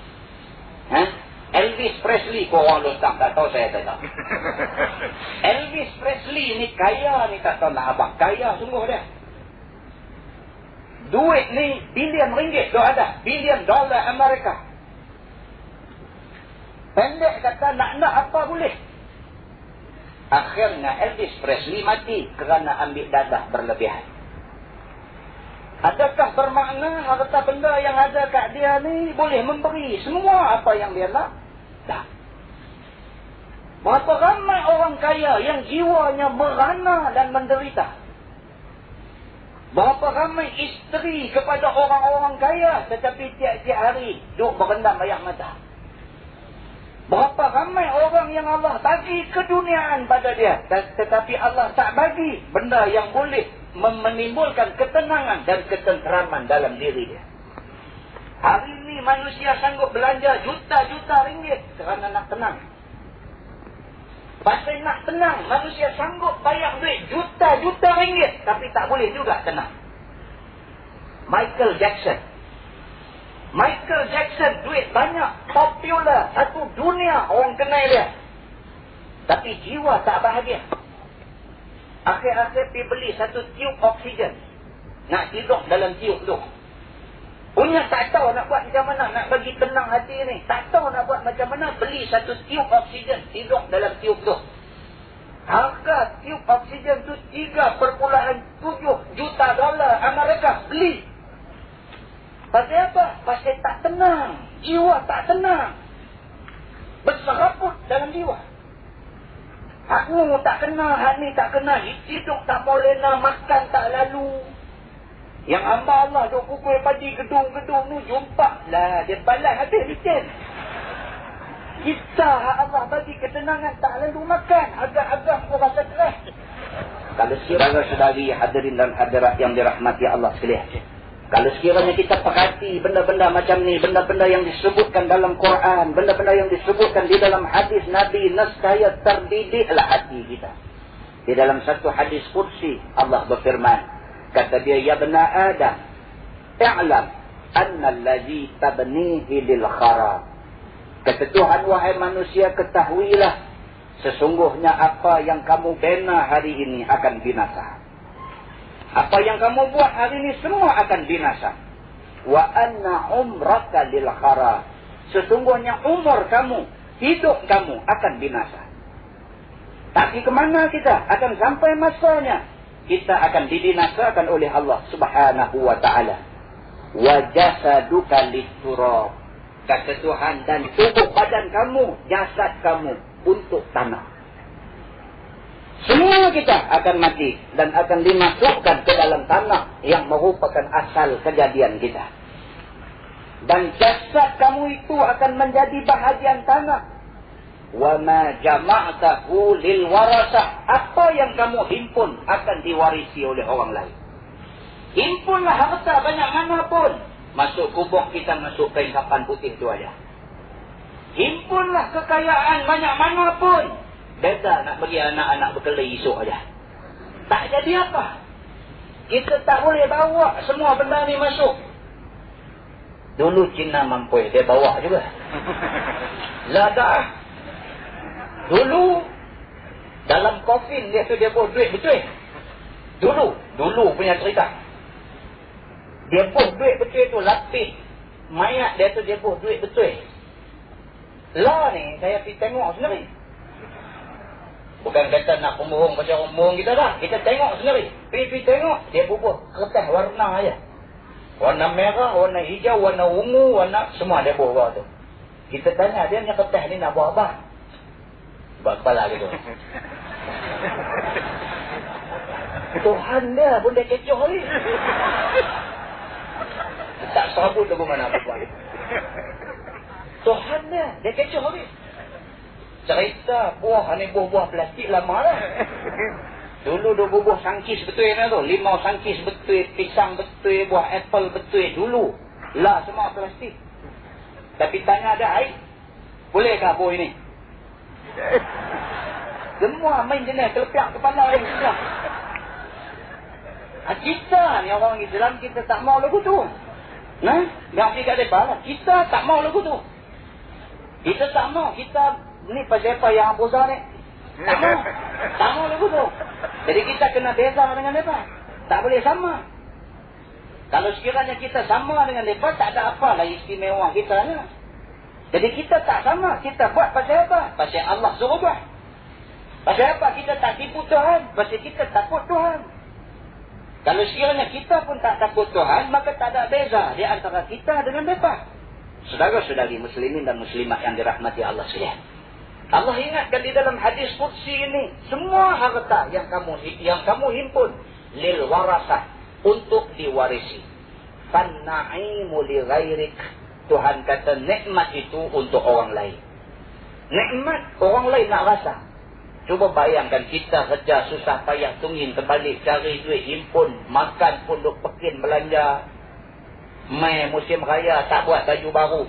Elvis Presley, korang tak tahu, saya tak tahu. Elvis Presley ni kaya ni, tak tahu nak abang. Kaya sungguh dia. Duit ni bilion ringgit dah ada. Bilion dolar Amerika. Pendek kata nak apa boleh. Akhirnya Elvis Presley mati kerana ambil dadah berlebihan. Adakah bermakna harta benda yang ada kat dia ni boleh memberi semua apa yang dia nak? Tak. Berapa ramai orang kaya yang jiwanya merana dan menderita. Berapa ramai isteri kepada orang-orang kaya tetapi tiap-tiap hari duduk berendam air mata. Berapa ramai orang yang Allah bagi keduniaan pada dia tetapi Allah tak bagi benda yang boleh menimbulkan ketenangan dan ketenteraman dalam diri dia. Hari ini manusia sanggup belanja juta-juta ringgit kerana nak tenang. Pasal nak tenang, manusia sanggup bayar duit juta-juta ringgit tapi tak boleh juga tenang. Michael Jackson duit banyak, popular, satu dunia orang kenal dia. Tapi jiwa tak bahagia. Akhir-akhir pergi beli satu tube oksigen. Nak tidur dalam tube tu. Punya tak tahu nak buat macam mana, nak bagi tenang hati ni. Tak tahu nak buat macam mana, beli satu tiup oksigen, tidur dalam tiup tu. Harga tiup oksigen tu $3.7 juta Amerika. Beli. Pasal apa? Pasal tak tenang. Jiwa tak tenang. Berseraput dalam jiwa. Aku tak kena, hak ni tak kena. Hidup tak boleh nak, makan tak lalu. Yang hamba Allah duk pukul padi gedung-gedung ni, jumpa lah. Dia balas habis licin. Kita hak Allah bagi ketenangan, tak lalu makan. Agak-agak pun rasa keras. Kalau sekiranya saudari hadirin dan hadirat yang dirahmati Allah sekalian, kalau sekiranya kita perhati benda-benda macam ni, benda-benda yang disebutkan dalam Quran, benda-benda yang disebutkan di dalam hadis Nabi, nescaya terdidiklah hati kita. Di dalam satu hadis qudsi, Allah berfirman, kata dia, ya bena Adam, i'lam anna allazi tabnihi lil kharab. Kata Tuhan, wahai manusia, ketahuilah, sesungguhnya apa yang kamu bina hari ini akan binasa. Apa yang kamu buat hari ini semua akan binasa. Wa anna umraka lil khara. Sesungguhnya umur kamu, hidup kamu akan binasa. Tapi kemana kita? Akan sampai masanya kita akan dibinasakan oleh Allah Subhanahu wa ta'ala. Wa jasaduka lit-turab. Kata Tuhan, dan tubuh badan kamu, jasad kamu untuk tanah. Semua kita akan mati dan akan dimasukkan ke dalam tanah yang merupakan asal kejadian kita. Dan jasad kamu itu akan menjadi bahagian tanah. Wa ma jama'tahu lil warasah. Apa yang kamu himpun akan diwarisi oleh orang lain. Himpunlah harta banyak mana pun. Masuk kubur kita, masuk kain kapan putih tu aja. Himpunlah kekayaan banyak mana pun. Beza nak bagi anak-anak berkelahi esok aja. Tak jadi apa. Kita tak boleh bawa semua benda ni masuk. Dulu Cina mampu, dia bawa juga. Ladah. Dulu dalam kofin dia tu dia bawa duit betul. Dulu punya cerita. Dia buh duit betul tu, lapis mayat dia tu, dia buh duit betul. Lah ni, saya pergi tengok sendiri. Bukan kata nak pembohong macam pembohong kita dah. Kita tengok sendiri. Pergi tengok, dia bubuh kertas warna aja. Warna merah, warna hijau, warna ungu, warna semua dia buh bawah tu. Kita tanya, dia punya kertas ni nak buat apa? Buat kepala gitu. Tuhan dia pun dia kecoh ni. Tak sabut lagu mana apa buat. Tuhan dia kecoh habis. Cerita buah ni buah plastik lama lah. Dulu dia buah sangkis betul lah tu. 5 sangkis betul, pisang betul, buah apple betul dulu. Lah semua plastik. Tapi tanya ada air. Bolehkah buah ini? Semua main jenis kelepiak kepala yang susah. Kita ni orang Islam, kita tak mau lagu tu. Nah, yang pergi kat depan lah. Kita tak mau lagu tu. Kita tak mau. Kita ni pasal yang abuza ni. Tak mau. Tak mau lagu tu. Jadi kita kena beza dengan mereka. Tak boleh sama. Kalau sekiranya kita sama dengan mereka, tak ada apalah istimewa kita ni. Jadi kita tak sama. Kita buat pasal apa? Pasal Allah suruh buat. Pasal apa? Kita tak tipu Tuhan. Pasal kita takut Tuhan. Kalau sekiranya kita pun tak takut Tuhan, maka tak ada beza di antara kita dengan mereka. Saudara-saudari muslimin dan muslimat yang dirahmati Allah sekalian. Allah ingatkan di dalam hadis qudsi ini, semua harta yang kamu himpun lil warasah, untuk diwarisi. Fan-na'imu li ghairik. Tuhan kata nikmat itu untuk orang lain. Nikmat orang lain nak rasa. Cuba bayangkan kita kerja susah payah tungin terbalik cari duit himpun, makan pun duk pekin belanja. Mai musim raya tak buat baju baru.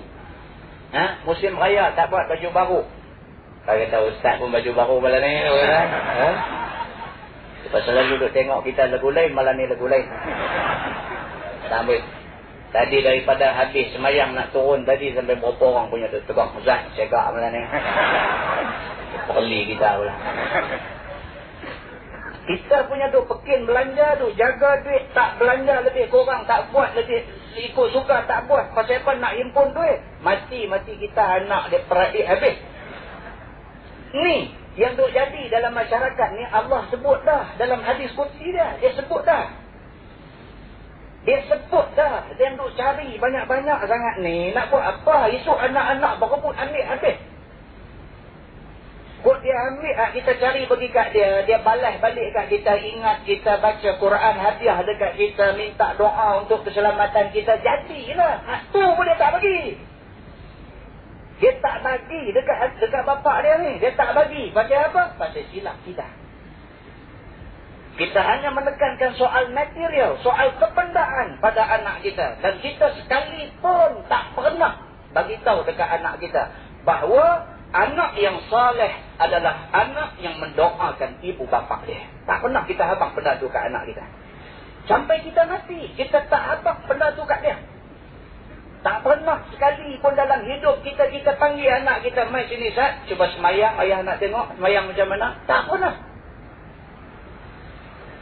Musim raya tak buat baju baru. Kalau kata ustaz pun baju baru malam ni. Pasal lalu duk tengok kita lagu lain, malam ni lagu lain. Sambil tadi daripada habis semayang nak turun tadi sampai berapa orang punya tu tegang ustaz cegak malam ni. Perli kita pula. Kita punya duk pekin belanja tu, jaga duit, tak belanja lebih kurang, tak buat lebih ikut suka, tak buat. Pasal apa nak himpun duit? Mati-mati kita anak dia peradik habis. Ni yang duk jadi dalam masyarakat ni, Allah sebut dah dalam hadis qudsi dia. Dia sebut dah. Dia sebut dah. Dia duk cari banyak-banyak sangat ni. Nak buat apa? Esok anak-anak berebut ambil habis. Kok dia ambil, kita cari pergi kat dia. Dia balas balik kat kita. Ingat kita baca Quran, hadiah dekat kita. Minta doa untuk keselamatan kita. Jadilah. Tu pun dia tak bagi. Dia tak bagi dekat bapak dia ni. Dia tak bagi. Pasal apa? Pasal silap kita. Kita hanya menekankan soal material. Soal kebendaan pada anak kita. Dan kita sekalipun tak pernah bagi tahu dekat anak kita bahawa anak yang saleh adalah anak yang mendoakan ibu bapa dia. Tak pernah kita habaq benda tu kat anak kita. Sampai kita mati, kita tak habaq benda tu kat dia. Tak pernah sekali pun dalam hidup kita panggil anak kita, mai sini Zat, cuba semayang, ayah nak tengok semayang macam mana. Tak pernah.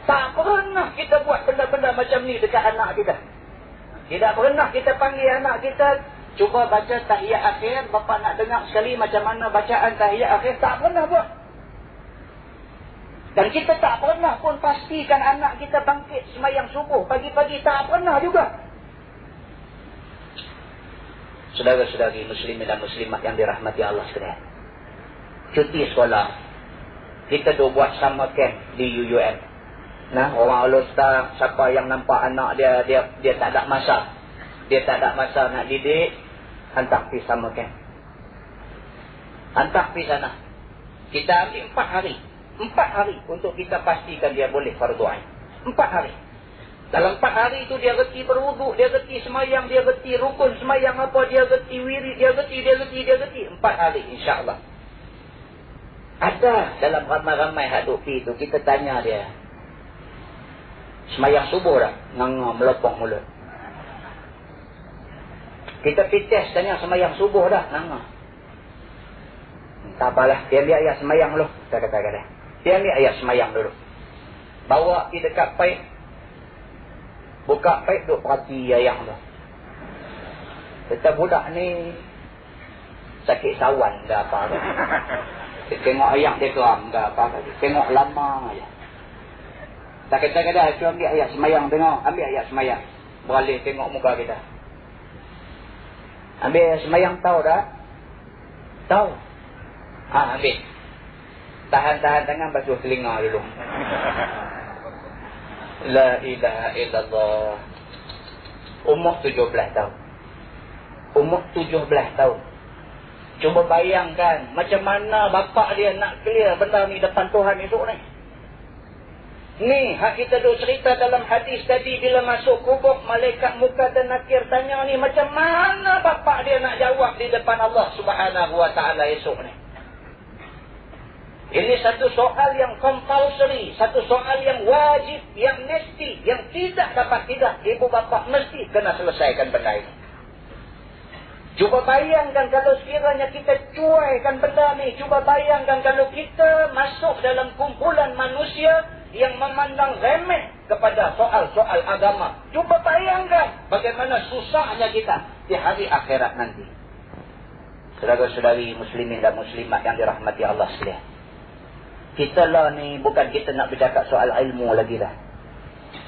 Tak pernah kita buat benda-benda macam ni dekat anak kita. Tidak pernah kita panggil anak kita, cuba baca tahiyat akhir, bapa nak dengar sekali macam mana bacaan tahiyat akhir. Tak pernah buat. Dan kita tak pernah pun pastikan anak kita bangkit semayang subuh pagi-pagi. Tak pernah juga. Saudara-saudari muslimin dan muslimat yang dirahmati Allah sekalian. Cuti sekolah. Kita dah buat summer camp di UUM. Nah, orang All-Star, siapa yang nampak anak dia tak ada masa. Dia tak ada masa nak didik, hantar pergi summer camp. Hantar pergi sana. Kita ambil 4 hari. 4 hari untuk kita pastikan dia boleh fardu ain. 4 hari. Dalam 4 hari itu dia reti berwuduk, dia reti semayang, dia reti rukun semayang apa, dia reti wirid, dia reti. 4 hari insya-Allah. Ada dalam ramai-ramai hak duk pi tu, kita tanya dia. Semayang subuh dah, nganga melopong mulut. Kita pergi test tanya semayang subuh dah, nganga. Tak apalah, dia ambil ayat semayang dulu. Kita kata dia. Dia ambil ayat semayang dulu. Bawa pergi dekat paip. Buka paip, duk perhati ayam tu. Kita budak ni sakit sawan dah apa tu. Dia tengok ayam dia geram dah apa tu. Tengok lama aja. Tak kata-kata, aku ambil ayat semayang tengok. Ambil ayat semayang. Beralih tengok muka kita. Ambil ayat semayang tahu dah? Tahu? Ambil. Tahan-tahan tangan, basuh telinga dulu. La ilaha illallah. Umur 17 tahun. Umur 17 tahun. Cuba bayangkan macam mana bapak dia nak clear benda ni depan Tuhan esok ni. Ni, hak kita duk cerita dalam hadis tadi, bila masuk kubur, malaikat muka dan nakir tanya ni, macam mana bapak dia nak jawab di depan Allah Subhanahu wa ta'ala esok ni. Ini satu soal yang compulsory, satu soal yang wajib, yang mesti, yang tidak dapat tidak. Ibu bapa mesti kena selesaikan benda ini. Cuba bayangkan kalau sekiranya kita cuaikan benda ni. Cuba bayangkan kalau kita masuk dalam kumpulan manusia yang memandang remeh kepada soal-soal agama. Cuba bayangkan bagaimana susahnya kita di hari akhirat nanti. Saudara-saudari muslimin dan muslimat yang dirahmati Allah sekalian. Kita lah ni bukan kita nak bercakap soal ilmu lagi dah.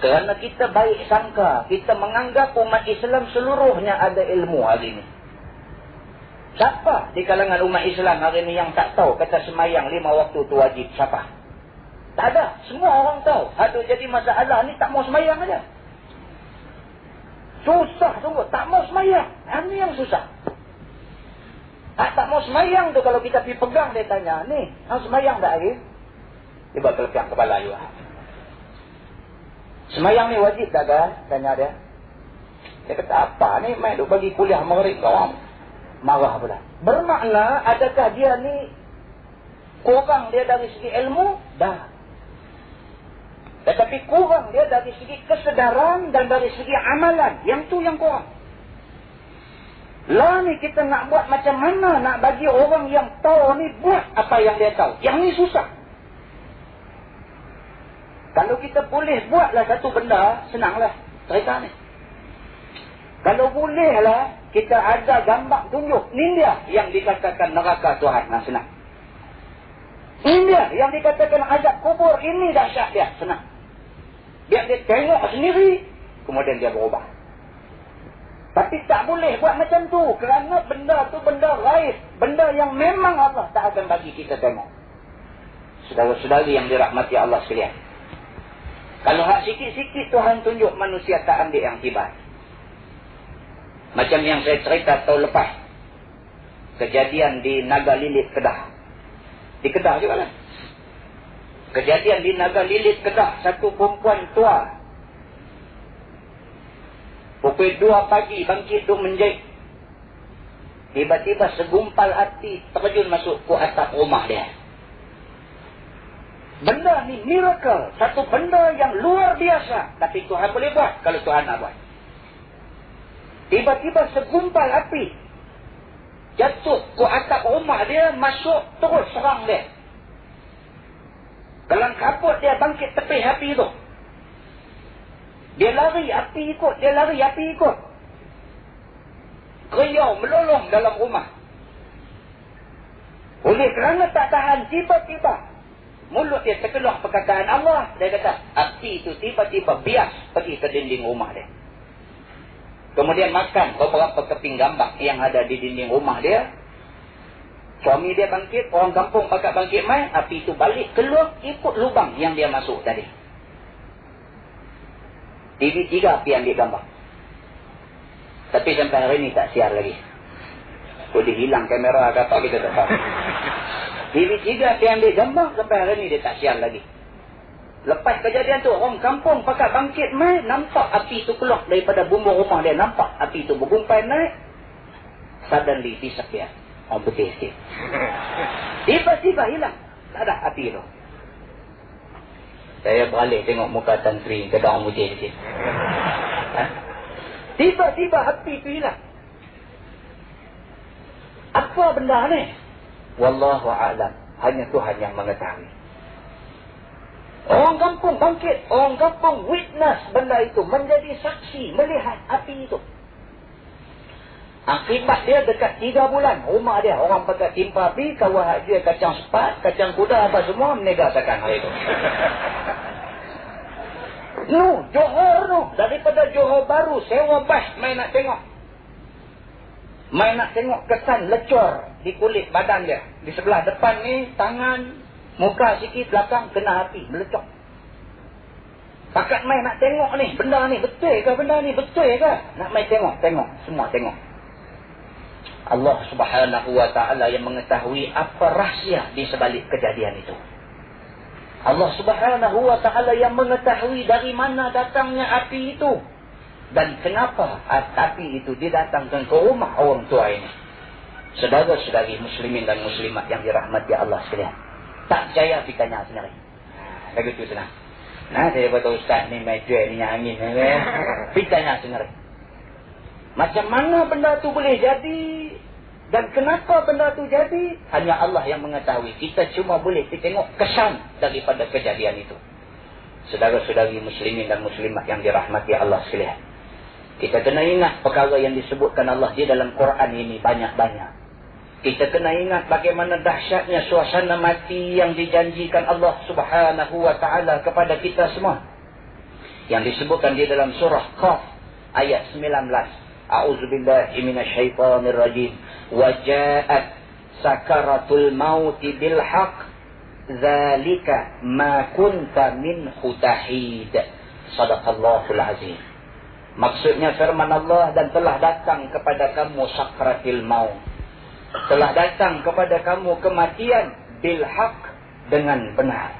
Kerana kita baik sangka, kita menganggap umat Islam seluruhnya ada ilmu hari ini. Siapa di kalangan umat Islam hari ini yang tak tahu kata semayang 5 waktu tu wajib? Siapa? Tak ada. Semua orang tahu. Aduh, jadi masalah ni tak mau semayang aja. Susah sungguh. Tak mau semayang. Ini yang susah. Tak mau semayang tu kalau kita pergi pegang dia tanya. Ni, semayang tak lagi? Dia buat kelepian kepala juga. Semayang ni wajib tak kan? Tanya dia. Dia kata apa ni? Main duk bagi kuliah maghrib ke orang. Marah pula. Bermakna adakah dia ni kurang dia dari segi ilmu? Dah. Tetapi kurang dia dari segi kesedaran dan dari segi amalan. Yang tu yang kurang. Lah ni kita nak buat macam mana nak bagi orang yang tahu ni buat apa yang dia tahu. Yang ni susah. Kalau kita boleh buatlah satu benda, senanglah cerita ni. Kalau bolehlah kita ada gambar tunjuk, ni dia yang dikatakan neraka Tuhan. Nah, senang. Ini dia yang dikatakan azab kubur, ini dahsyat dia, senang. Biar dia tengok sendiri, kemudian dia berubah. Tapi tak boleh buat macam tu, kerana benda tu benda gaib, benda yang memang Allah tak akan bagi kita tengok. Saudara-saudari yang dirahmati Allah sekalian, kalau hak sikit-sikit Tuhan tunjuk, manusia tak ambil yang tiba. Macam yang saya cerita tahun lepas, kejadian di Naga Lilit Kedah. Di Kedah juga lah. Kejadian di Naga Lilit Kedah, satu perempuan tua, pukul 2 pagi bangkit duk menjahit. Tiba-tiba segumpal api terjun masuk ke atap rumah dia. Benda ni miracle, satu benda yang luar biasa. Tapi Tuhan boleh buat kalau Tuhan nak buat. Tiba-tiba segumpal api jatuh ke atap rumah dia, masuk terus serang dia. Kelang kabut dia bangkit tepi api tu. Dia lari, api ikut. Dia lari, api ikut. Geriau melolong dalam rumah. Oleh kerana tak tahan, tiba-tiba mulut dia terkeluar perkataan Allah. Dia kata, api itu tiba-tiba bias pergi ke dinding rumah dia. Kemudian makan beberapa keping gambak yang ada di dinding rumah dia. Suami dia bangkit, orang kampung pakat bangkit mai, api itu balik keluar ikut lubang yang dia masuk tadi. TV3 api ambil gambar. Tapi sampai hari ni tak siar lagi. Kau dia hilang kamera ke apa kita tak tahu. TV3 api ambil gambar, sampai hari ni dia tak siar lagi. Lepas kejadian tu, orang kampung pakat bangkit mai, nampak api tu keluar daripada bumbung rumah dia. Nampak api tu bergumpai naik. Suddenly disappear. Orang putih sikit. Tiba-tiba hilang. Tak ada api tu. Saya beralih tengok muka Tan Sri ke orang putih sikit. Tiba-tiba api tu hilang. Apa benda ni? Wallahu a'lam. Hanya Tuhan yang mengetahui. Orang kampung bangkit, orang kampung witness benda itu, menjadi saksi, melihat api itu. Akibat dia dekat 3 bulan, rumah dia orang pakai timpa api, kawan dia kacang sepat, kacang kuda apa semua, menegasakan hari itu. Johor tu, daripada Johor Baru, sewa bas, main nak tengok. Main nak tengok kesan lecor di kulit badan dia. Di sebelah depan ni, tangan, muka sikit, belakang kena api, melecok. Pakat main nak tengok ni, benda ni betul ke, benda ni betul ke? Nak main tengok, semua tengok. Allah Subhanahu wa ta'ala yang mengetahui apa rahsia di sebalik kejadian itu. Allah Subhanahu wa ta'ala yang mengetahui dari mana datangnya api itu. Dan kenapa api itu didatangkan ke rumah orang tua ini. Saudara-saudari muslimin dan muslimat yang dirahmati Allah sekalian. Tak percaya, pergi tanya sendiri. Lagu tu senang. Nah, saya kata ustaz ni main jual ni angin. Pergi tanya sendiri. Macam mana benda tu boleh jadi? Dan kenapa benda tu jadi? Hanya Allah yang mengetahui. Kita cuma boleh tengok kesan daripada kejadian itu. Saudara-saudari muslimin dan muslimat yang dirahmati Allah sekalian. Kita kena ingat perkara yang disebutkan Allah di dalam Quran ini banyak-banyak. Kita kena ingat bagaimana dahsyatnya suasana mati yang dijanjikan Allah Subhanahu wa ta'ala kepada kita semua. Yang disebutkan di dalam surah Qaf ayat 19. A'udzubillahi minasyaitonir rajim. Wa ja'at sakaratul mauti bil haqq zalika ma kunta minhu tahid. Sadaqallahul azim. Maksudnya firman Allah, dan telah datang kepada kamu sakratil maut. Telah datang kepada kamu kematian bil haq, dengan benar.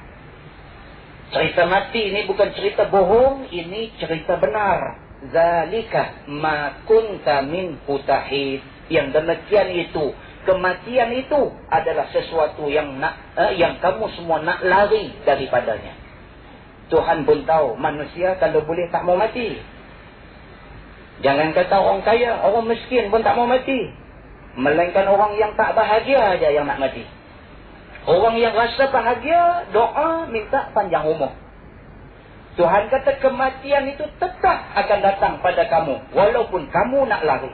Cerita mati ini bukan cerita bohong, ini cerita benar. Zalika ma kunta minhu tahid. Yang demikian itu, kematian itu adalah sesuatu yang yang kamu semua nak lari daripadanya. Tuhan pun tahu manusia kalau boleh tak mau mati. Jangan kata orang kaya, orang miskin pun tak mau mati. Melainkan orang yang tak bahagia aja yang nak mati. Orang yang rasa bahagia, doa minta panjang umur. Tuhan kata kematian itu tetap akan datang pada kamu, walaupun kamu nak lari.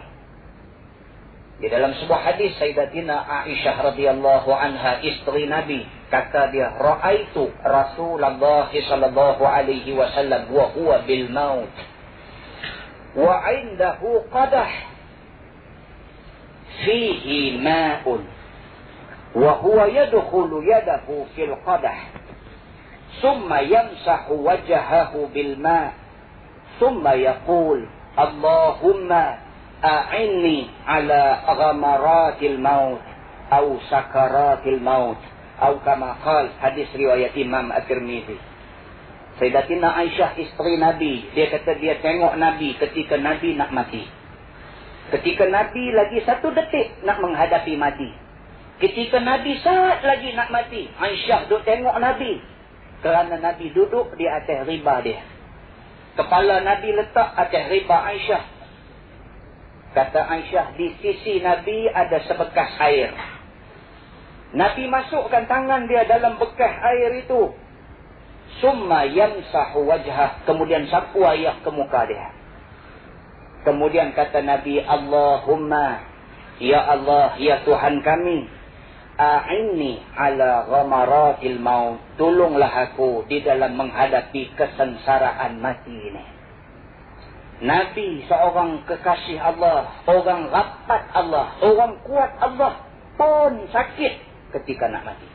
Di dalam sebuah hadis, Sayyidatina Aisyah radhiyallahu anha, isteri Nabi, kata dia, ra'aitu Rasulullah sallallahu alaihi wasallam wa huwa bil maut wa 'indahu qadah fihi ma'un wa huwa yadkhulu yadahu fil qadah thumma yamsahu wajhahu bil ma' thumma yaqul Allahumma a'inni ala ghamaratil maut atau sakaratil maut atau kama qala, hadis riwayat Imam At-Tirmizi. Sayyidatina Aisyah isteri Nabi, dia kata dia tengok Nabi ketika Nabi nak mati. Ketika Nabi lagi 1 detik nak menghadapi mati. Ketika Nabi saat lagi nak mati, Aisyah duduk tengok Nabi. Kerana Nabi duduk di atas riba dia. Kepala Nabi letak atas riba Aisyah. Kata Aisyah, di sisi Nabi ada sebekas air. Nabi masukkan tangan dia dalam bekas air itu. Summa yamsahu wajhah. Kemudian sapu air ke muka dia. Kemudian kata Nabi, Allahumma, ya Allah, ya Tuhan kami, a'inni ala ghamaratil maut. Tolonglah aku di dalam menghadapi kesengsaraan mati ini. Nabi seorang kekasih Allah, orang rapat Allah, orang kuat Allah pun sakit ketika nak mati.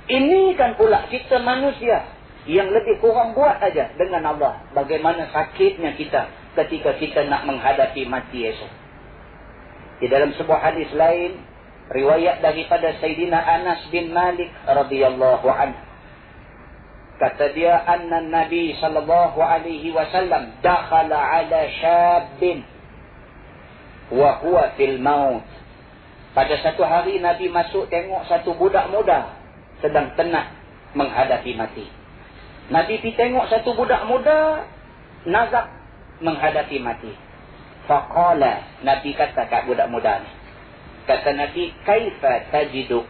Ini kan pula kita manusia yang lebih kurang buat aja dengan Allah. Bagaimana sakitnya kita ketika kita nak menghadapi mati esok. Di dalam sebuah hadis lain, riwayat daripada Sayyidina Anas bin Malik radhiyallahu anhu, kata dia, anna Nabi sallallahu alaihi wasallam dakhala ala syabin wa huwa fil maut. Pada satu hari Nabi masuk tengok satu budak muda sedang tenat menghadapi mati. Nabi pergi tengok satu budak muda nazak menghadapi mati. Faqala, Nabi kata kat budak muda ni, kata Nabi, kaifa tajiduk?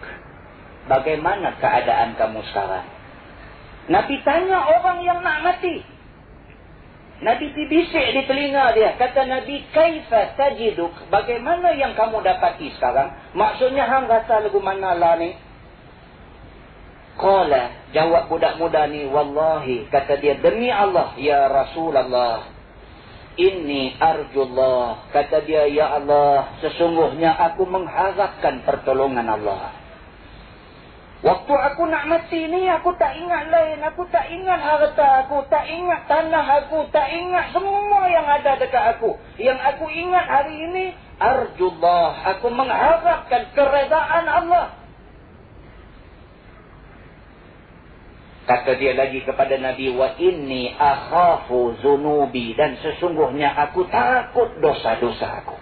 Bagaimana keadaan kamu sekarang? Nabi tanya orang yang nak mati. Nabi bisik di telinga dia. Kata Nabi, kaifa tajiduk? Bagaimana yang kamu dapati sekarang? Maksudnya hang rasa lagu mana lah ni? Qala, jawab budak muda ni, wallahi, kata dia, demi Allah, ya Rasulullah, inni arjullah. Kata dia, ya Allah, sesungguhnya aku mengharapkan pertolongan Allah. Waktu aku nak mati ni, aku tak ingat lain. Aku tak ingat harta aku. Tak ingat tanah aku. Tak ingat semua yang ada dekat aku. Yang aku ingat hari ini, arjullah. Aku mengharapkan keredaan Allah. Kata dia lagi kepada Nabi, wa inni akhafu zunubi. Dan sesungguhnya aku takut dosa-dosa aku.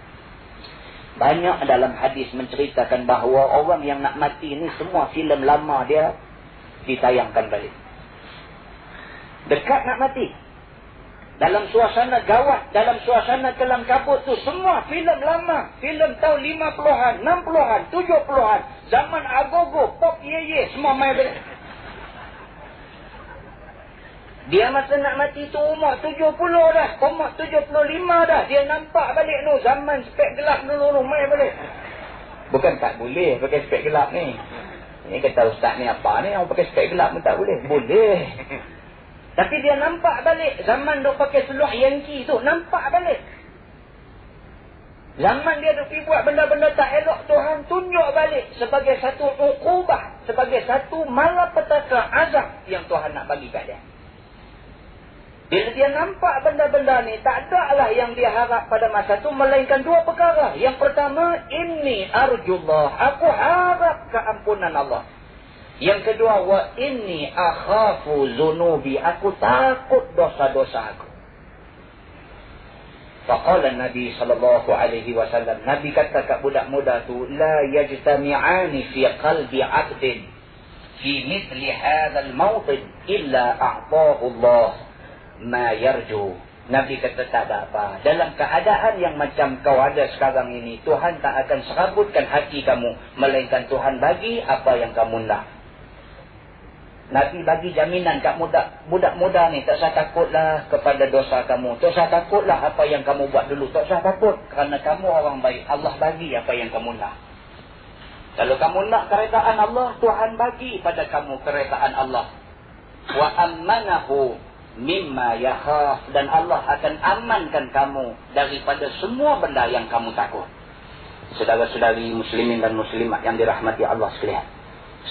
Banyak dalam hadis menceritakan bahawa orang yang nak mati ni semua filem lama dia ditayangkan balik. Dekat nak mati. Dalam suasana gawat, dalam suasana kelam kabut tu, semua filem lama. Filem tahun 50-an, 60-an, 70-an. Zaman agogo, pop ye-ye, semua main balik. Dia masa nak mati tu umur 70 dah. Umur 75 dah. Dia nampak balik tu. Zaman spek gelap dulu tu. Main balik. Bukan tak boleh pakai spek gelap ni. Ini kata ustaz ni apa ni. Orang pakai spek gelap pun tak boleh. Boleh. Tapi dia nampak balik. Zaman dia pakai seluar Yankee tu. Nampak balik. Zaman dia pergi buat benda-benda tak elok. Tuhan tunjuk balik. Sebagai satu uqubah. Sebagai satu malapetaka azab yang Tuhan nak bagi kat dia. Bila dia nampak benda-benda ni, tak ada lah yang dia harap pada masa tu, melainkan 2 perkara. Yang pertama, inni arjullah. Aku harap keampunan Allah. Yang kedua, wa inni akhafu zunubi. Aku takut dosa-dosa aku. Faqala Nabi sallallahu alaihi wasallam. Nabi kata kat budak muda tu, la yajtami'ani fi qalbi 'abdin fi mithli hadzal mawtin illa a'tahu Allah ma yarju. Nabi kata tak ada apa. Dalam keadaan yang macam kau ada sekarang ini, Tuhan tak akan serabutkan hati kamu, melainkan Tuhan bagi apa yang kamu nak. Nabi bagi jaminan kat budak muda ni, tak usah takutlah kepada dosa kamu. Tak usah takutlah apa yang kamu buat dulu. Tak usah takut kerana kamu orang baik. Allah bagi apa yang kamu nak. Kalau kamu nak keretaan Allah, Tuhan bagi pada kamu keretaan Allah. Wa ammanahu mimma yakhaf, dan Allah akan amankan kamu daripada semua benda yang kamu takut. Saudara-saudari muslimin dan muslimat yang dirahmati Allah sekalian,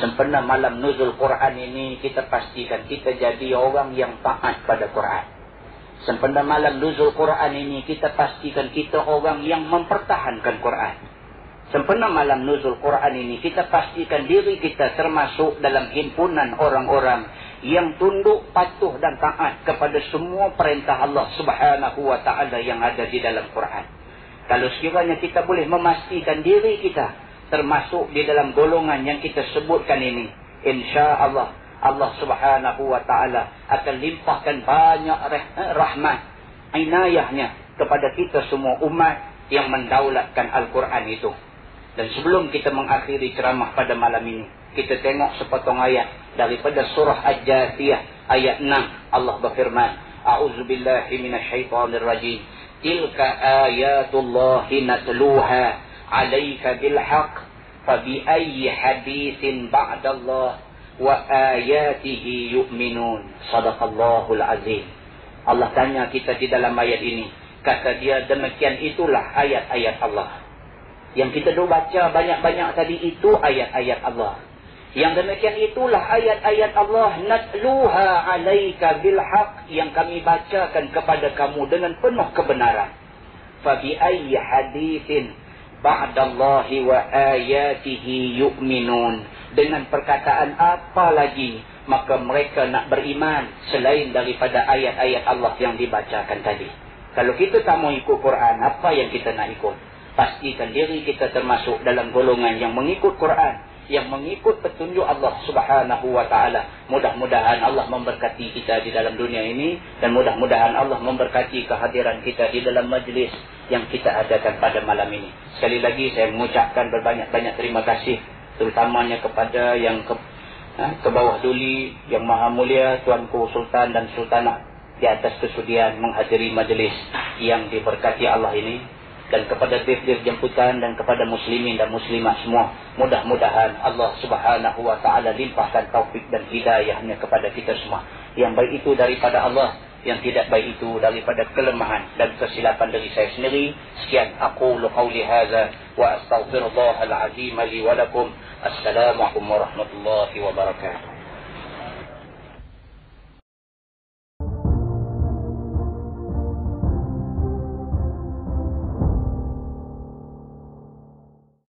sempena malam nuzul Quran ini, kita pastikan kita jadi orang yang taat pada Quran. Sempena malam nuzul Quran ini, kita pastikan kita orang yang mempertahankan Quran. Sempena malam nuzul Quran ini, kita pastikan diri kita termasuk dalam himpunan orang-orang yang tunduk, patuh dan taat kepada semua perintah Allah Subhanahu wa ta'ala yang ada di dalam Quran. Kalau sekiranya kita boleh memastikan diri kita termasuk di dalam golongan yang kita sebutkan ini, insya-Allah Allah Subhanahu wa ta'ala akan limpahkan banyak rahmat, inayahnya kepada kita semua umat yang mendaulatkan Al-Quran itu. Dan sebelum kita mengakhiri ceramah pada malam ini, kita tengok sepotong ayat daripada surah Al-Jathiyah ayat 6. Allah berfirman, A'udzubillahi minasyaitonirrajim. Tilka ayatullahi natluha 'alaika bilhaq, fabi ayyi haditsin ba'dallah wa ayatihi yu'minun. Shadaqallahul azim. Allah tanya kita di dalam ayat ini, kata dia, demikian itulah ayat-ayat Allah. Yang kita dah baca banyak-banyak tadi itu ayat-ayat Allah. Yang demikian itulah ayat-ayat Allah, natluha 'alaika bilhaq, yang kami bacakan kepada kamu dengan penuh kebenaran. Fa bi ayyi haditsin ba'dallahi wa ayatihi yu'minun. Dengan perkataan apa lagi maka mereka nak beriman selain daripada ayat-ayat Allah yang dibacakan tadi. Kalau kita tak mau ikut Quran, apa yang kita nak ikut? Pastikan diri kita termasuk dalam golongan yang mengikut Quran, yang mengikut petunjuk Allah Subhanahu wa ta'ala. Mudah-mudahan Allah memberkati kita di dalam dunia ini, dan mudah-mudahan Allah memberkati kehadiran kita di dalam majlis yang kita adakan pada malam ini. Sekali lagi saya mengucapkan berbanyak-banyak terima kasih, terutamanya kepada yang ke bawah duli yang maha mulia, Tuanku Sultan dan Sultanah, di atas kesudian menghadiri majlis yang diberkati Allah ini. Dan kepada dir-dir jemputan dan kepada muslimin dan muslimat semua, mudah-mudahan Allah Subhanahu wa ta'ala limpahkan taufik dan hidayahnya kepada kita semua. Yang baik itu daripada Allah, yang tidak baik itu daripada kelemahan dan kesilapan dari saya sendiri. Sekian aqulu qawli hadza wa astaghfirullahal azim li wa lakum. Assalamualaikum warahmatullahi wabarakatuh.